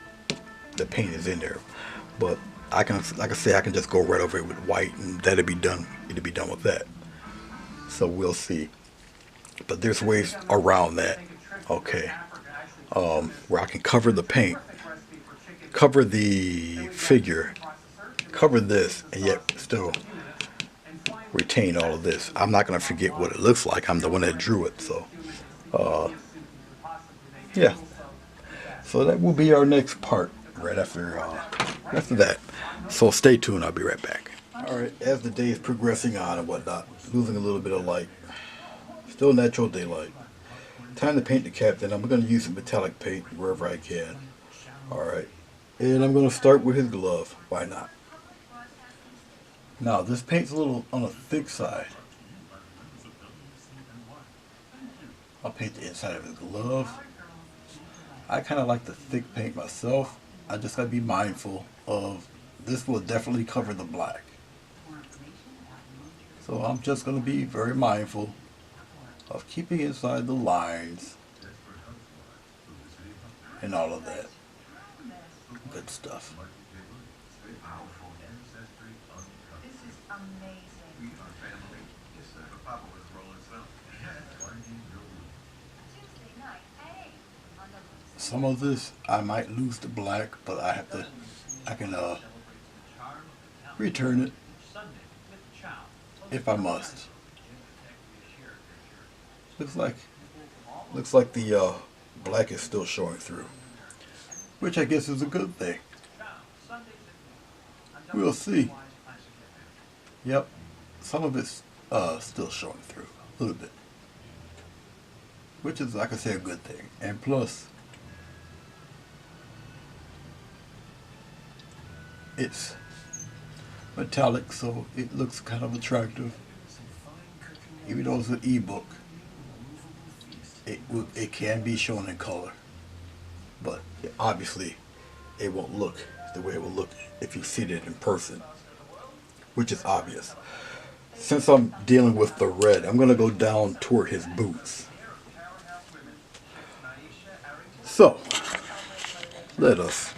A: the paint is in there, but I can, like I say, I can just go right over it with white and that'll be done. It'll be done with that. So we'll see. But there's ways around that. Okay. Where I can cover the paint, cover the figure, cover this, and yet still retain all of this. I'm not going to forget what it looks like. I'm the one that drew it. So, yeah. So that will be our next part right after that. So stay tuned. I'll be right back. All right. As the day is progressing on and whatnot, losing a little bit of light. Still natural daylight. Time to paint the captain. I'm going to use some metallic paint wherever I can. Alright. And I'm going to start with his glove. Why not? Now, this paint's a little on the thick side. I'll paint the inside of his glove. I kind of like the thick paint myself. I just got to be mindful of this will definitely cover the black. So I'm just going to be very mindful of keeping inside the lines and all of that good stuff.
H: This is amazing.
A: Some of this I might lose the black, but I can return it if I must. Looks like the black is still showing through, which I guess is a good thing. We'll see. Yep, some of it's still showing through a little bit, which is, like I say, a good thing. And plus, it's metallic, so it looks kind of attractive. Even though it's an ebook, it can be shown in color, but obviously it won't look the way it will look if you see it in person, which is obvious. Since I'm dealing with the red, I'm going to go down toward his boots. So let us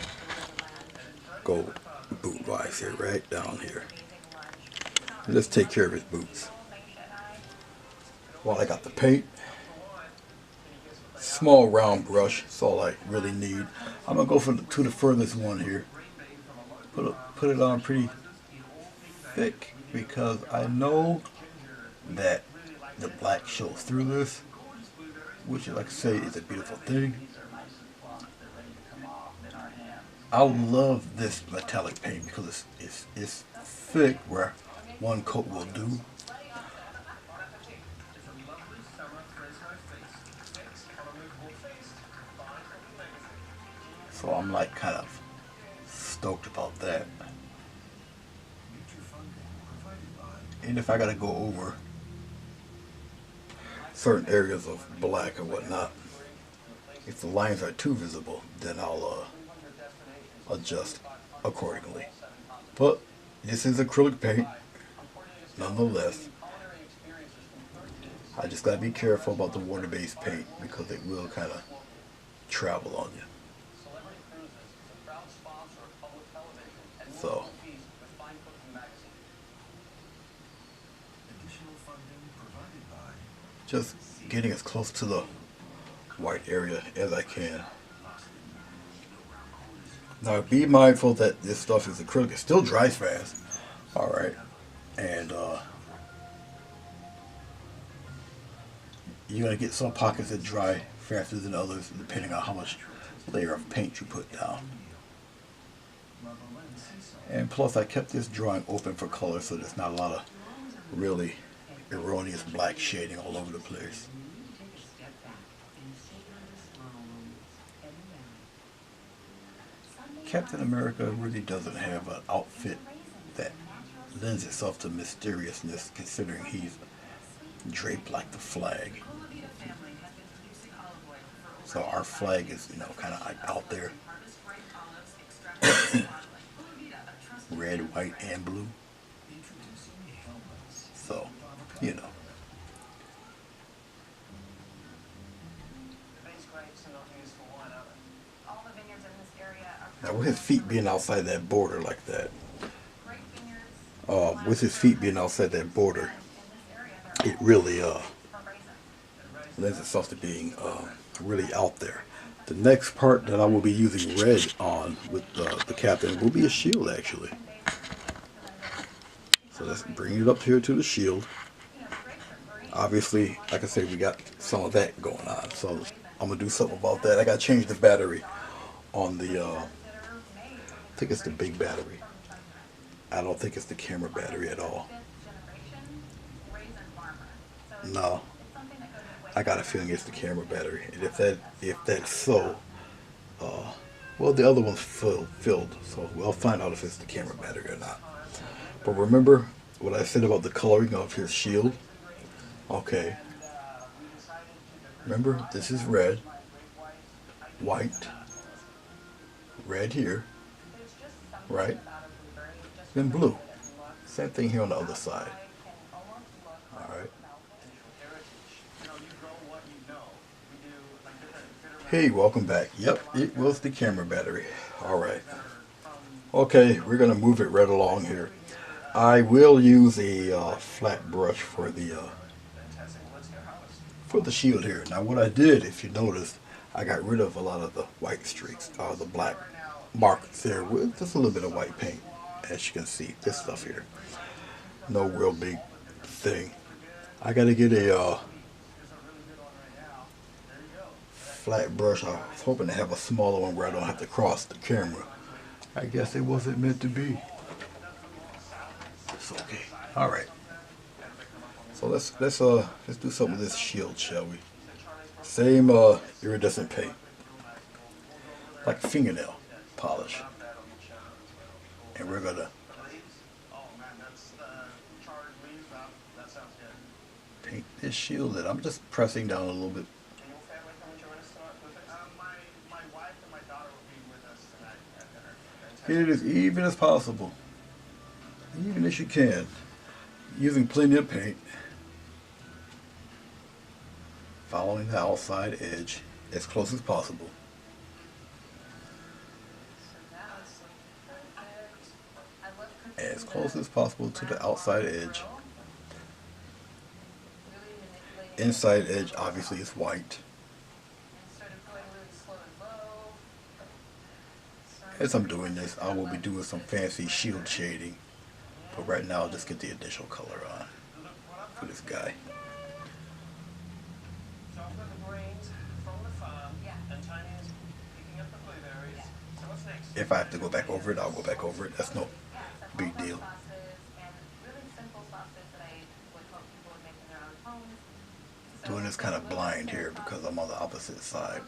A: go boot wise here, right down here. Let's take care of his boots. While I got the paint, small round brush, that's all I really need. I'm gonna go to the furthest one here. Put it on pretty thick because I know that the black shows through this, which, like I say, is a beautiful thing. I love this metallic paint because it's thick, where one coat will do. So I'm like kind of stoked about that. And if I gotta go over certain areas of black or whatnot, if the lines are too visible, then I'll adjust accordingly. But this is acrylic paint, nonetheless. I just gotta be careful about the water-based paint because it will kind of travel on you. So just getting as close to the white area as I can. Now be mindful that this stuff is acrylic. It still dries fast. Alright. And you're going to get some pockets that dry faster than others depending on how much layer of paint you put down. And plus I kept this drawing open for color so there's not a lot of really erroneous black shading all over the place. Captain America really doesn't have an outfit that lends itself to mysteriousness, considering he's draped like the flag. So our flag is, you know, kind of like out there. Red, white, and blue. So, you know. Now with his feet being outside that border like that, with his feet being outside that border, it really lends itself to being really out there. The next part that I will be using red on with the captain will be a shield, actually. So let's bring it up here to the shield. Obviously, like I said, we got some of that going on. So I'm going to do something about that. I got to change the battery on the, I think it's the big battery. I don't think it's the camera battery at all. No. I got a feeling it's the camera battery. And if that's so, well, the other one's filled. So we'll find out if it's the camera battery or not. But remember what I said about the coloring of his shield? Okay. Remember, this is red, white, red here, right? Then blue. Same thing here on the other side. Alright. Hey, welcome back. Yep, it was the camera battery. Alright. Okay, we're going to move it right along here. I will use a flat brush for the shield here. Now what I did, if you noticed, I got rid of a lot of the white streaks, the black marks there with just a little bit of white paint. As you can see, this stuff here. No real big thing. I got to get a flat brush. I was hoping to have a smaller one where I don't have to cross the camera. I guess it wasn't meant to be. It's okay. All right. So let's do something with this shield, shall we? Same iridescent paint, like fingernail polish, and we're gonna paint this shield. And I'm just pressing down a little bit. Get it as even as possible, even as you can, using plenty of paint, following the outside edge as close as possible. As close as possible to the outside edge. Inside edge obviously is white. As I'm doing this, I will be doing some fancy shield shading, but right now I'll just get the initial color on for this guy. If I have to go back over it, I'll go back over it. That's no big deal. Doing this kind of blind here because I'm on the opposite side.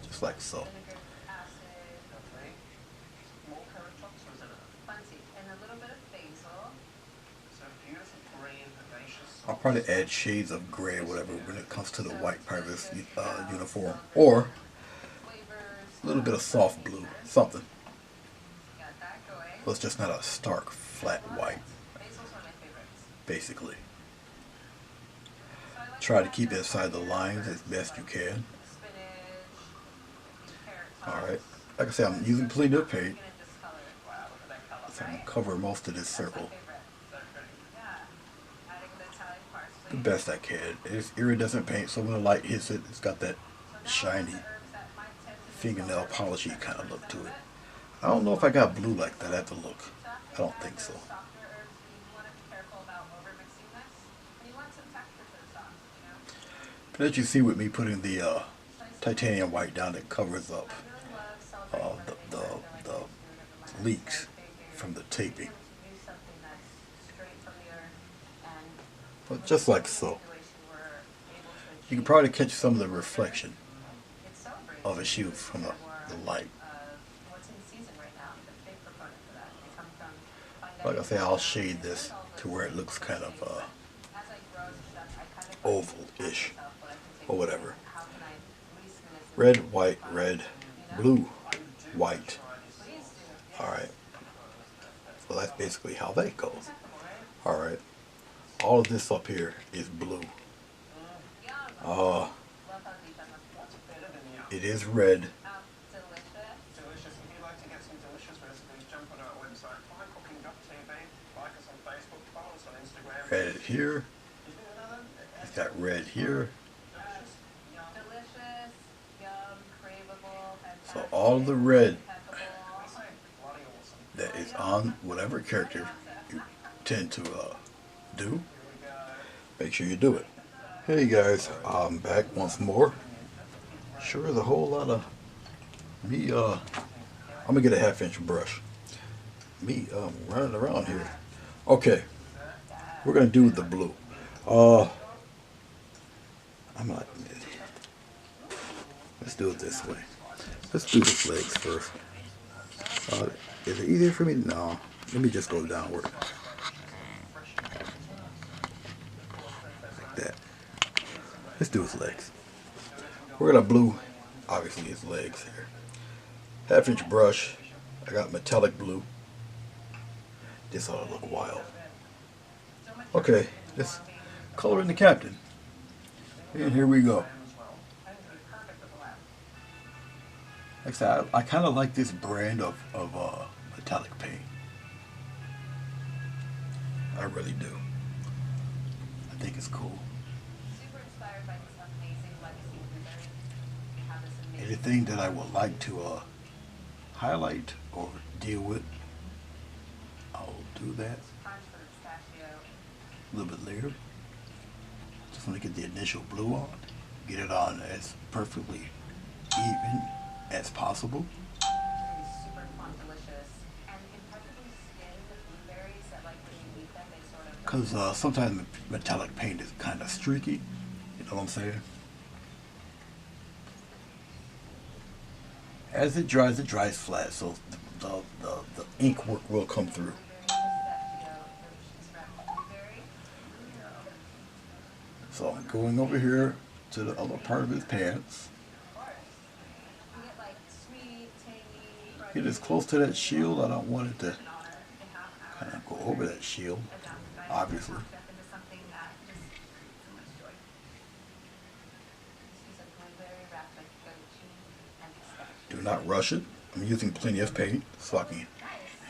A: Just like so. I'll probably add shades of gray or whatever when it comes to the white part of this uniform. Or a little bit of soft blue, something. Well, it's just not a stark, flat white, basically. Try to keep it inside the lines as best you can. Alright, like I said, I'm using plenty of paint. So I'm going to cover most of this circle the best I can. It's iridescent paint, so when the light hits it, it's got that shiny fingernail polishy kind of look to it. I don't know if I got blue like that. I have to look. I don't think so. But as you see with me putting the titanium white down, it covers up the leaks from the taping. But just like so. You can probably catch some of the reflection
H: It's so great.
A: of a shoe from the light.
H: What's in season right now? The big proponent for that. They come from
A: Like I say, I'll shade this to where it looks kind of
H: as I grow as a chef, I kind of
A: oval-ish or whatever.
H: how can I least minutes
A: Red, white, red, blue, white.
H: please do.
A: Alright. Well, that's basically how that goes. Alright. All of this up here is blue.
H: Love how deep that must be.
E: Better than the
A: It is red.
H: Delicious.
E: delicious. If you'd like to get some delicious recipes, jump on our website, flycooking.tv, like us on Facebook, follow us on Instagram.
A: Red here.
E: Is there another?
A: It's got red here.
H: Delicious, yum, craveable, and
A: So all the red
H: impeccable.
E: Bloody awesome.
A: that is on whatever character you tend to do, make sure you do it. Hey guys, I'm back once more. Sure is a whole lot of me, I'm gonna get a 1/2 inch brush. Me running around here. Okay, we're gonna do the blue. I'm not, let's do it this way. Let's do the legs first. Is it easier for me? No. Let me just go downward. Like that. Let's do his legs. We're gonna blue, obviously, his legs here. 1/2 inch brush. I got metallic blue. This ought to look wild. Okay, let's color in the captain. And here we go. Like I said, I kind of like this brand of metallic paint. I really do. I think it's cool.
H: Super inspired by this amazing legacy blueberry. We have this amazing
A: Anything that I would like to highlight or deal with, I'll do that
H: crunch for the pistachio.
A: a little bit later. Just want to get the initial blue on, get it on as perfectly even as possible.
H: Really super fun, delicious, and impeccably skinned blueberries that, like, when you eat them, they sort of
A: Because sometimes metallic paint is kind of streaky, you know what I'm saying? As it dries flat, so the ink work will come through.
H: pistachio, delicious wrapped blueberry.
A: So I'm going over here to the other part of his pants.
H: You get like sweet, tangy,
A: Get as close to that shield. I don't want it to kind of go over that shield, obviously.
H: into something that just brings so much joy. This is a blueberry wrapped like goat cheese and pistachio.
A: Do not rush it. I'm using plenty of paint so I can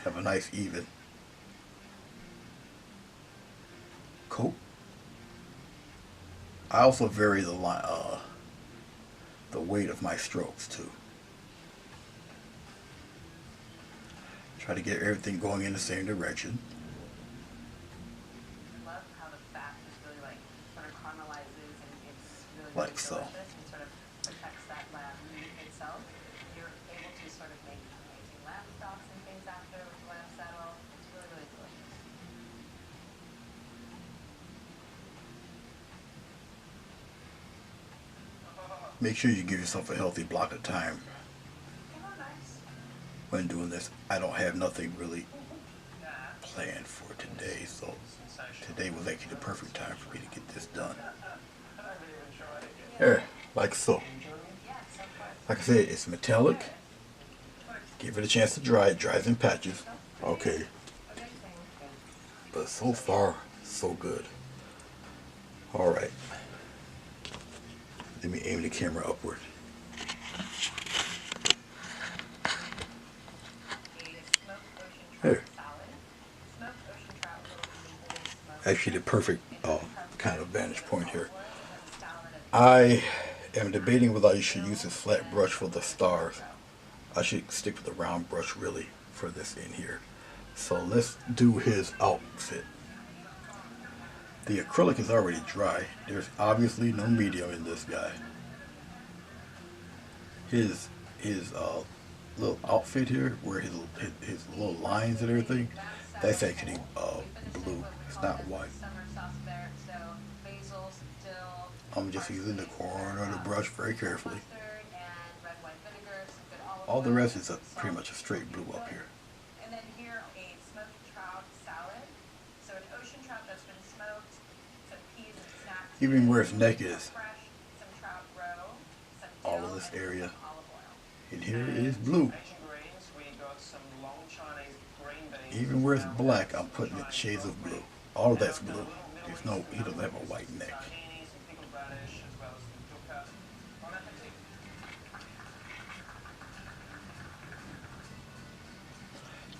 A: have a nice even coat. I also vary the weight of my strokes too. Try to get everything going in the same direction.
H: I love how the fat just really like sort of caramelizes and it's really,
A: Like
H: really
A: so.
H: delicious and sort of protects that lamb meat itself. You're able to sort of make amazing lamb stocks and things after with lamb saddle. It's really, really delicious.
A: Make sure you give yourself a healthy block of time
H: Oh, nice.
A: when doing this. I don't have nothing really planned for today, so today was actually the perfect time for me to get this done. There, like so. Like I said, it's metallic. Give it a chance to dry. It dries in patches. Okay. But so far, so good. Alright. Let me aim the camera upward. There. Actually, the perfect kind of vantage point here. I am debating whether I should use this flat brush for the stars. I should stick with the round brush really for this in here. So let's do his outfit. The acrylic is already dry. There's obviously no medium in this guy. His little outfit here, where his little lines and everything, that's actually blue. It's not white.
H: Summer sauce there, so basil, dill,
A: I'm just using the corner of the brush very carefully.
H: Mustard and red wine vinegar, some good olive
A: All the
H: oil,
A: rest is
H: some
A: pretty
H: salt,
A: much a straight blue
H: some
A: up
H: good.
A: here.
H: And then here, a smoked trout salad. So an ocean trout that's been smoked, some peas and snap peas,
A: Even where its neck is,
H: fresh, some trout roe, some
A: all
H: dill,
A: of this
H: and
A: area
H: some olive oil.
A: in here is blue.
E: Asian greens, we got some long Chinese green beans.
A: Even where it's black, I'm putting it shades of blue. All of that's blue. There's no, he doesn't have a white neck.
E: Tahini, some pickled radish, as well as some yucca. Bon appetit.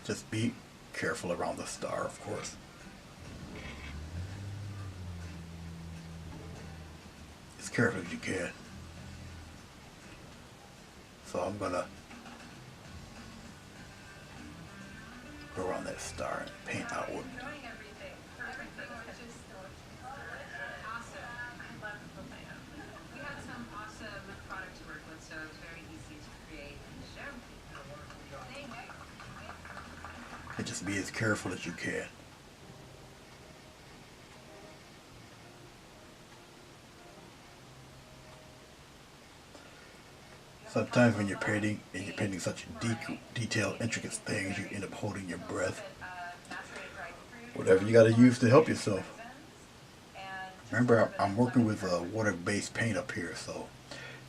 A: Just be careful around the star, of course. As careful as you can. So I'm gonna go around that star and paint outward.
H: Enjoying everything. Everything is just awesome. I love the plan. We had some awesome product to work with, so it was very easy to create and share. Thank you.
A: And just be as careful as you can. Sometimes when you're painting and you're painting such detailed, intricate things, you end up holding your breath. Whatever you got to use to help yourself. Remember, I'm working with a water-based paint up here, so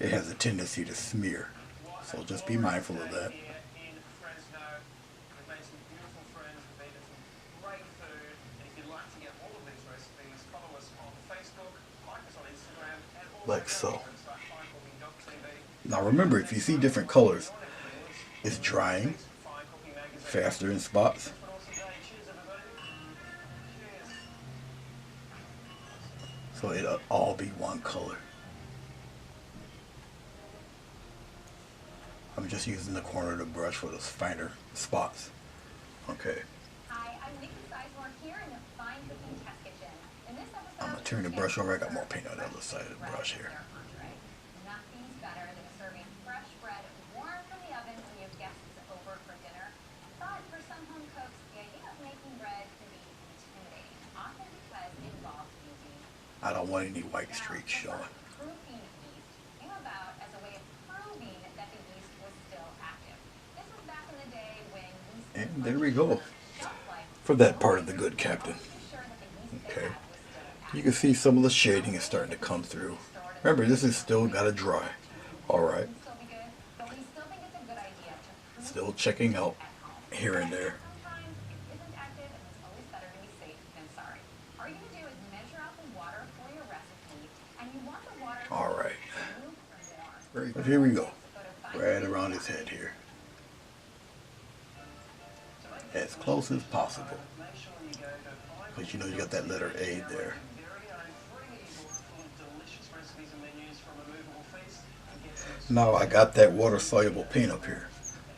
A: it has a tendency to smear. So just be mindful of that.
E: Here in Fresno, we've made some beautiful friends, we've eaten some great food, and if you'd like to get all of these recipes, follow us on Facebook, like us on Instagram, and also
A: Like so.
E: go to our website, finecooking.tv.
A: Now remember, if you see different colors, it's drying
E: Fine Cooking Magazine.
A: faster in spots.
E: But also today, cheers everybody. Cheers.
A: So it'll all be one color. I'm just using the corner of the brush for those finer spots. Okay,
F: Hi, I'm Nikki Sizemore here in the Fine Cooking Test Kitchen. In this episode,
A: I'm gonna turn the brush over. I got more paint on the other side of the brush here.
F: Nothing's better than serving fresh bread warm from the oven when you have guests over for dinner. But for some home cooks, the idea of making bread can be intimidating, often because it involves using
A: I don't want any white streaks showing.
F: proofing yeast came about as a way of proving that the yeast was still active. This was back in the day when yeast
A: And there we go
F: shelf life
A: for that part of the Good Captain. Okay, you can see some of the shading is starting to come through. Remember, this is still got to dry. All right,
F: still be good, but we still think it's a good idea to prove
A: still checking out here and there.
F: sometimes it isn't active and it's always better to be safe than sorry. All you're gonna do is measure out the water for your recipe, and you want the water to
A: All right,
F: be lukewarm.
A: but here we go, right around his head here, as close as possible.
E: Make sure you go to
A: Because you know you got that letter A there.
E: very own free ebook full of delicious recipes and menus from a movable feast and get some
A: Now I got that water-soluble paint up here,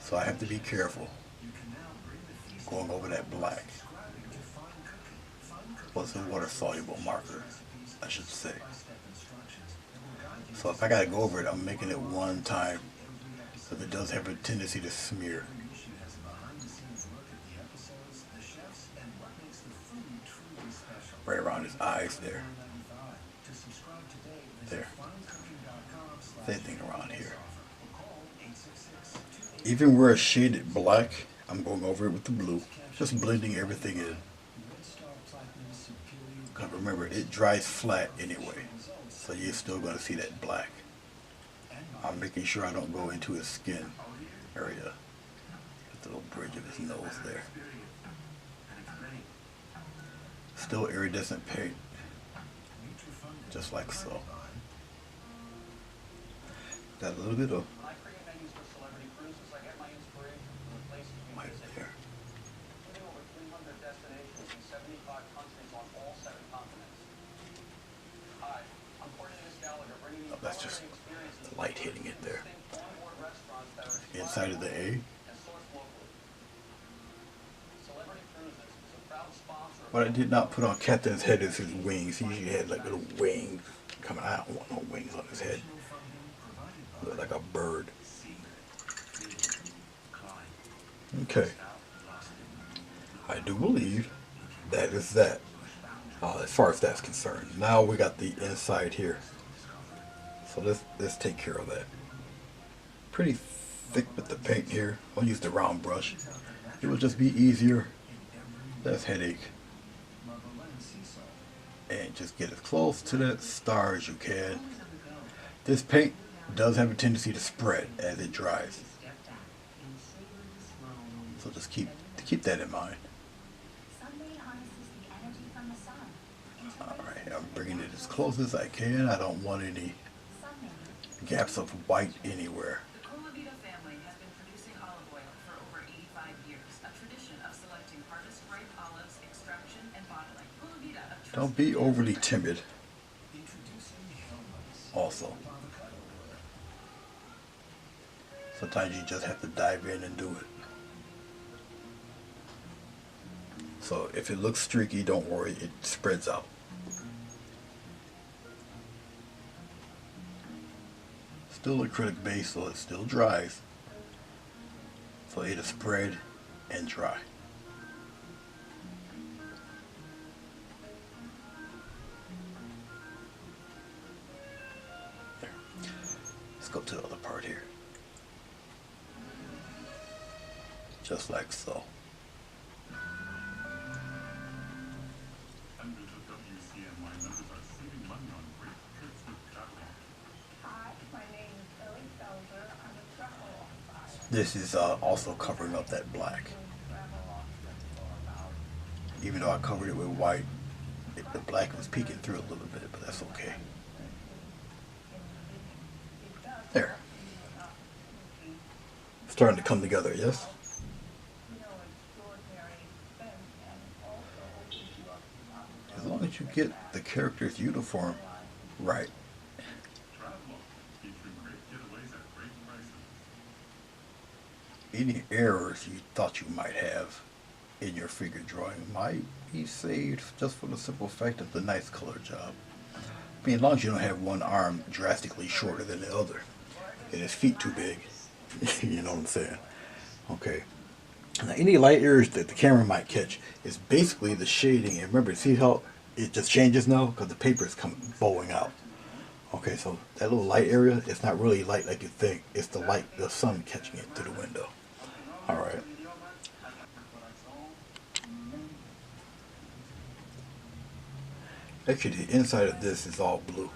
A: so I have to be careful going over that black. Well, it's a water-soluble marker, I should say. So if I gotta go over it, I'm making it one time, because it does have a tendency to smear. Right around his eyes there. There. Same thing around here. Even where it's shaded black, I'm going over it with the blue, just blending everything in. Because remember, it dries flat anyway, so you're still going to see that black. I'm making sure I don't go into his skin area. The little bridge of his nose there. Still iridescent paint, just like so. Got a little bit of
E: I create menus for celebrity cruises. I get my inspiration from the places we
A: white
E: visit.
A: there.
E: We do over 300 destinations in 75 countries on all 7 continents. Hi, I'm Cornelius Gallagher, bringing you
A: Oh, that's just
E: culinary experiences
A: the light hitting it there.
E: in on-board restaurants that are
A: Inside of the A,
E: and sourced locally. Celebrity Cruises is a proud sponsor of
A: what I did not put on Captain's head is his wings. He usually had like little wings coming out. I don't want no wings on his head. Look like a bird. Okay. I do believe that is that. As far as that's concerned. Now we got the inside here. So let's take care of that. Pretty thick with the paint here. I'll use the round brush. It will just be easier, less headache. And just get as close to that star as you can. This paint does have a tendency to spread as it dries. So just keep that in mind. Alright, I'm bringing it as close as I can. I don't want any gaps of white anywhere.
G: The Colavita family has been producing olive oil for over 85 years, a tradition of selecting harvest-ripe olives, extraction, and bottling. Colavita,
A: Don't be overly timid. Also, sometimes you just have to dive in and do it. So if it looks streaky, don't worry, it spreads out. Still acrylic base, so it still dries. So it'll spread and dry. There. Let's go to the other part here. Just like so. This is also covering up that black. Even though I covered it with white, the black was peeking through a little bit, but that's okay. There. Starting to come together, yes? As long as you get the character's uniform right. Any errors you thought you might have in your figure drawing might be saved just for the simple fact of the nice color job. I mean, as long as you don't have one arm drastically shorter than the other and his feet too big. You know what I'm saying? Okay. Now, any light errors that the camera might catch is basically the shading. And remember, see how it just changes now? Because the paper is bowing out. Okay, so that little light area, it's not really light like you think. It's the light, the sun catching it through the window. All right. Actually, the inside of this is all blue,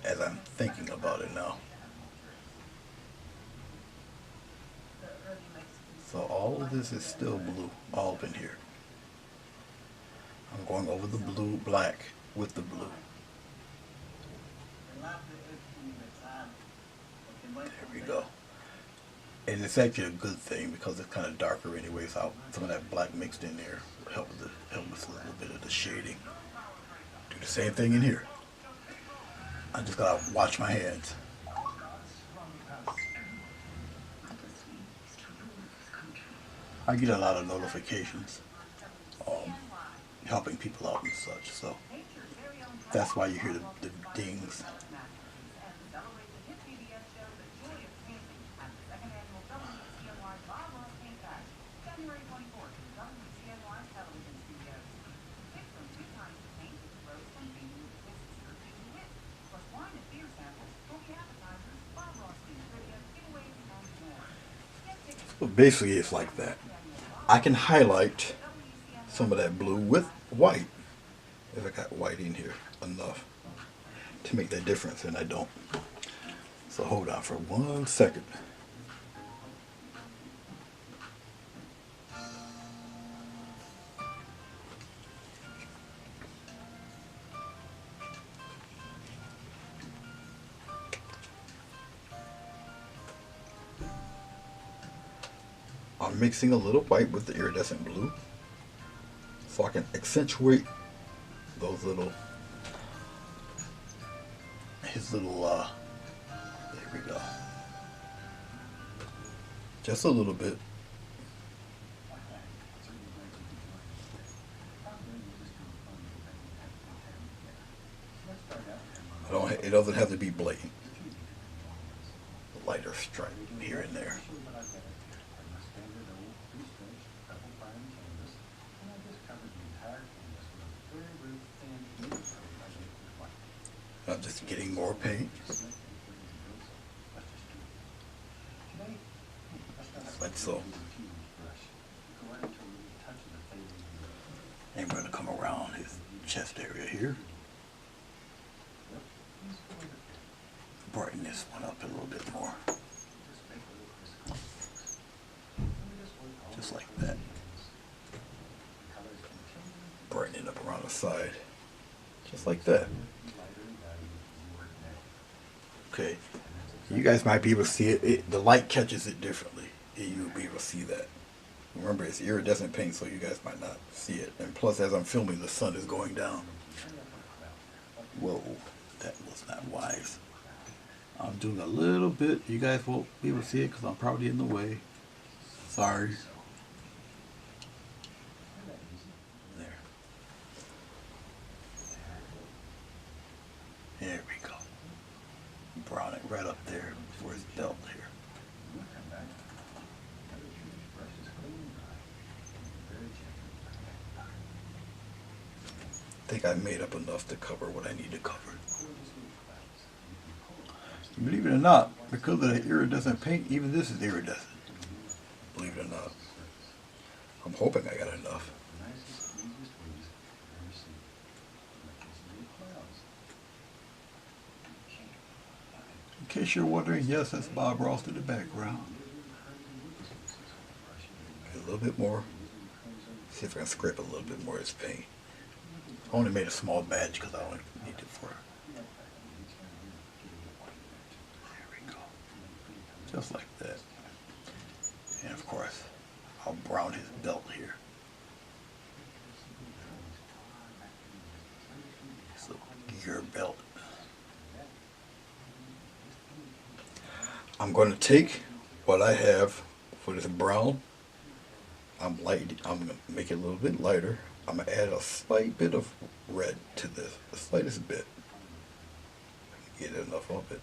A: as I'm thinking about it now. So all of this is still blue, all up in here. I'm going over the blue, black with the blue. There we go. And it's actually a good thing because it's kind of darker anyway, so some of that black mixed in there will help us a little bit of the shading. Do the same thing in here. I just gotta watch my hands. I get a lot of notifications helping people out and such, so that's why you hear the dings. So basically it's like that. I can highlight some of that blue with white if I got white in here enough to make that difference, and I don't. So hold on for 1 second. I'm mixing a little white with the iridescent blue so I can accentuate those little, there we go. Just a little bit. It doesn't have to be blatant. A lighter stripe here and there. I'm just getting more paint. Like so. And we're going to come around his chest area here. Brighten this one up a little bit more. Just like that. Brighten it up around the side. Just like that. Okay. You guys might be able to see it. The light catches it differently. You'll be able to see that. Remember, it's iridescent paint, so you guys might not see it. And plus, as I'm filming, the sun is going down. Whoa, that was not wise. I'm doing a little bit. You guys won't be able to see it because I'm probably in the way. Sorry. There. There we go. Brown it right up there for his belt here. I think I made up enough to cover what I need to cover. Believe it or not, because of the iridescent paint, even this is iridescent. Believe it or not. I'm hoping I got enough. In case you're wondering, yes, that's Bob Ross in the background. A little bit more. See if I can scrape a little bit more of this paint. I only made a small batch because I only need it for. There we go. Just like that. And of course, I'll brown his belt here. So gear belt. I'm going to take what I have for this brown. I'm going to make it a little bit lighter. I'm going to add a slight bit of red to this, the slightest bit. Get enough of it.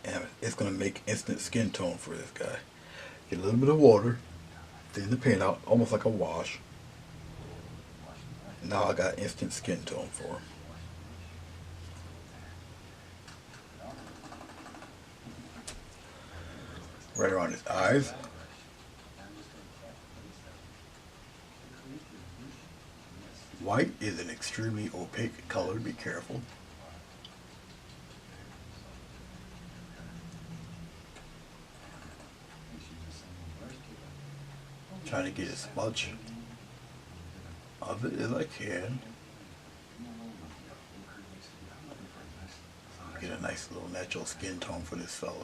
A: And it's going to make instant skin tone for this guy. Get a little bit of water, thin the paint out, almost like a wash. Now I got instant skin tone for him. Right around his eyes. White is an extremely opaque color, be careful. Trying to get as much of it as I can. Get a nice little natural skin tone for this fella.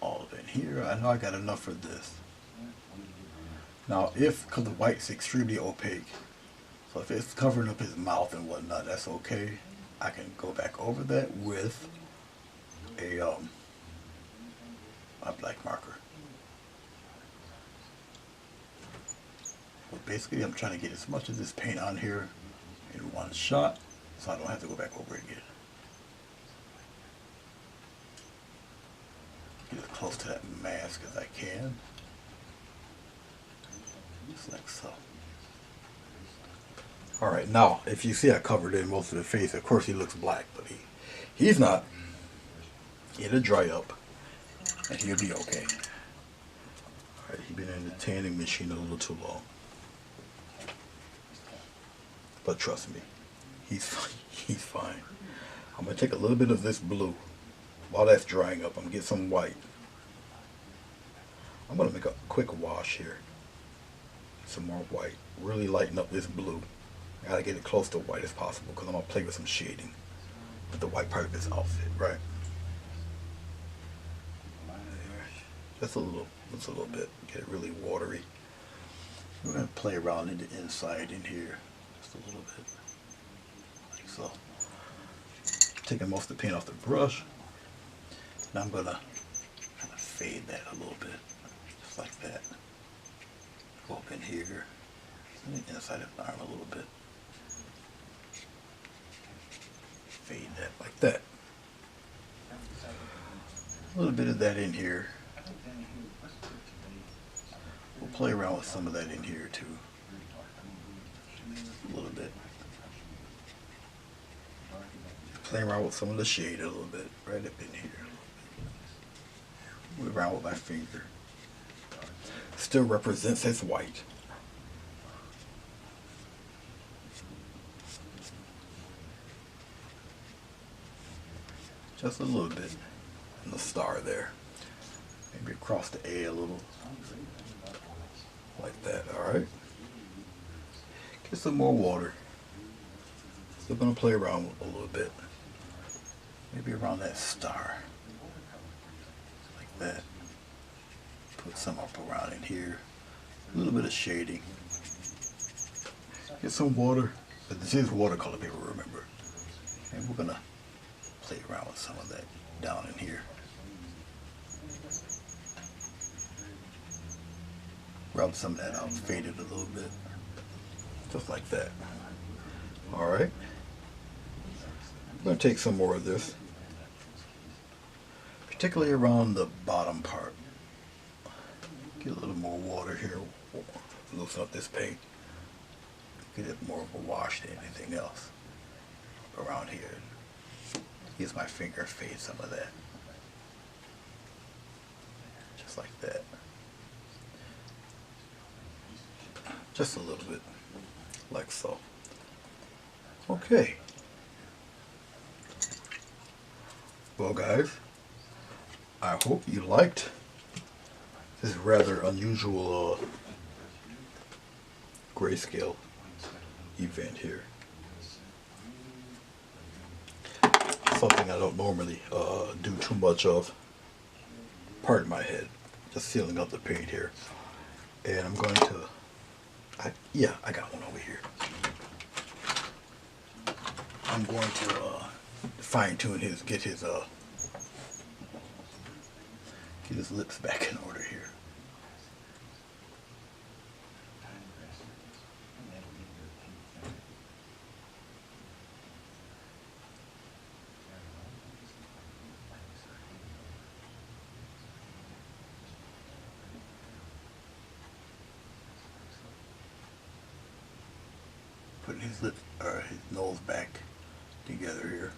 A: All of it here, I know I got enough for this. Now because the white's extremely opaque, so if it's covering up his mouth and whatnot, that's okay. I can go back over that with a black marker. But basically I'm trying to get as much of this paint on here in one shot, so I don't have to go back over it again. Get as close to that mask as I can. Just like so. Alright, now, if you see I covered in most of the face, of course he looks black, but he's not. It'll dry up, and he'll be okay. Alright, he's been in the tanning machine a little too long. But trust me, he's fine. I'm going to take a little bit of this blue. While that's drying up, I'm going to get some white. I'm going to make a quick wash here. Some more white. Really lighten up this blue. I got to get it close to white as possible because I'm going to play with some shading with the white part of this outfit, right? Just a little bit. Get it really watery. We're going to play around in the inside in here. Just a little bit. Like so. Taking most of the paint off the brush. Now I'm going to kind of fade that a little bit. Just like that. Go up in here. And the inside of the arm a little bit. Fade that like that. A little bit of that in here. We'll play around with some of that in here too. A little bit. Playing around with some of the shade a little bit, right up in here. Move around with my finger. Still represents as white. Just a little bit. And the star there. Maybe across the A a little. Like that, alright? Get some more water. Still gonna play around with a little bit. Maybe around that star. Like that. Put some up around in here. A little bit of shading. Get some water. But this is watercolor paper, remember. And we're gonna play around with some of that down in here. Rub some of that out, fade it a little bit. Just like that. Alright. I'm going to take some more of this. Particularly around the bottom part. Get a little more water here. Loosen up this paint. Get it more of a wash than anything else. Around here. Use my finger, fade some of that. Just like that. Just a little bit. Like so. Okay. Well guys, I hope you liked this rather unusual grayscale event here. Something I don't normally do too much of. Pardon my head. Just sealing up the paint here. And I'm going to, I got one over here. I'm going to fine tune his, get his lips back in order here. Putting his lips or his nose back together here.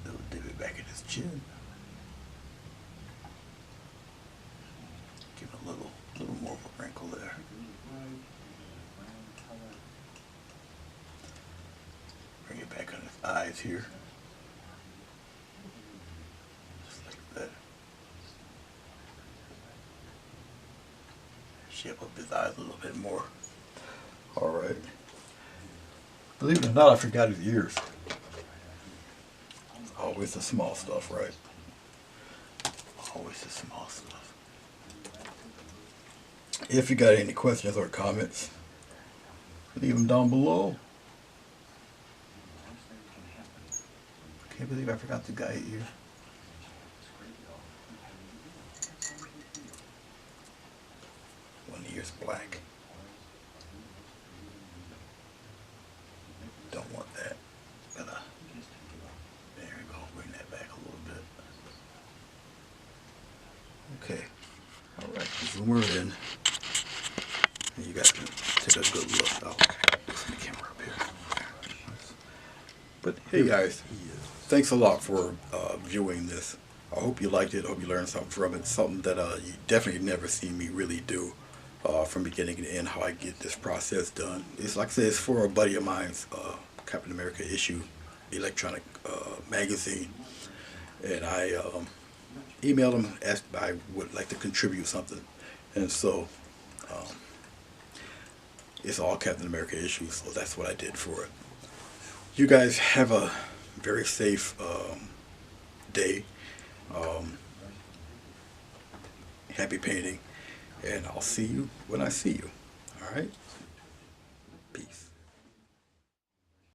A: Little divot back in his chin. Give him a little more of a wrinkle there. Bring it back on his eyes here. Just like that. Shape up his eyes a little bit more. Alright. Believe it or not, I forgot his ears. Always the small stuff, right? Always the small stuff. If you got any questions or comments, leave them down below. Can't believe I forgot the guy ear. One ear's black. Don't want that. There we go. Bring that back a little bit. Okay. Alright. Zoom her in. And you got to take a good look. I'll loosen the camera up here. But hey guys, thanks a lot for viewing this. I hope you liked it. I hope you learned something from it. Something that you definitely never seen me really do from beginning to end, how I get this process done. It's like I said, it's for a buddy of mine's Captain America issue electronic magazine. And I emailed him, asked if I would like to contribute something. And so it's all Captain America issues, so that's what I did for it. You guys have a very safe day. Happy painting, and I'll see you when I see you. All right? Peace.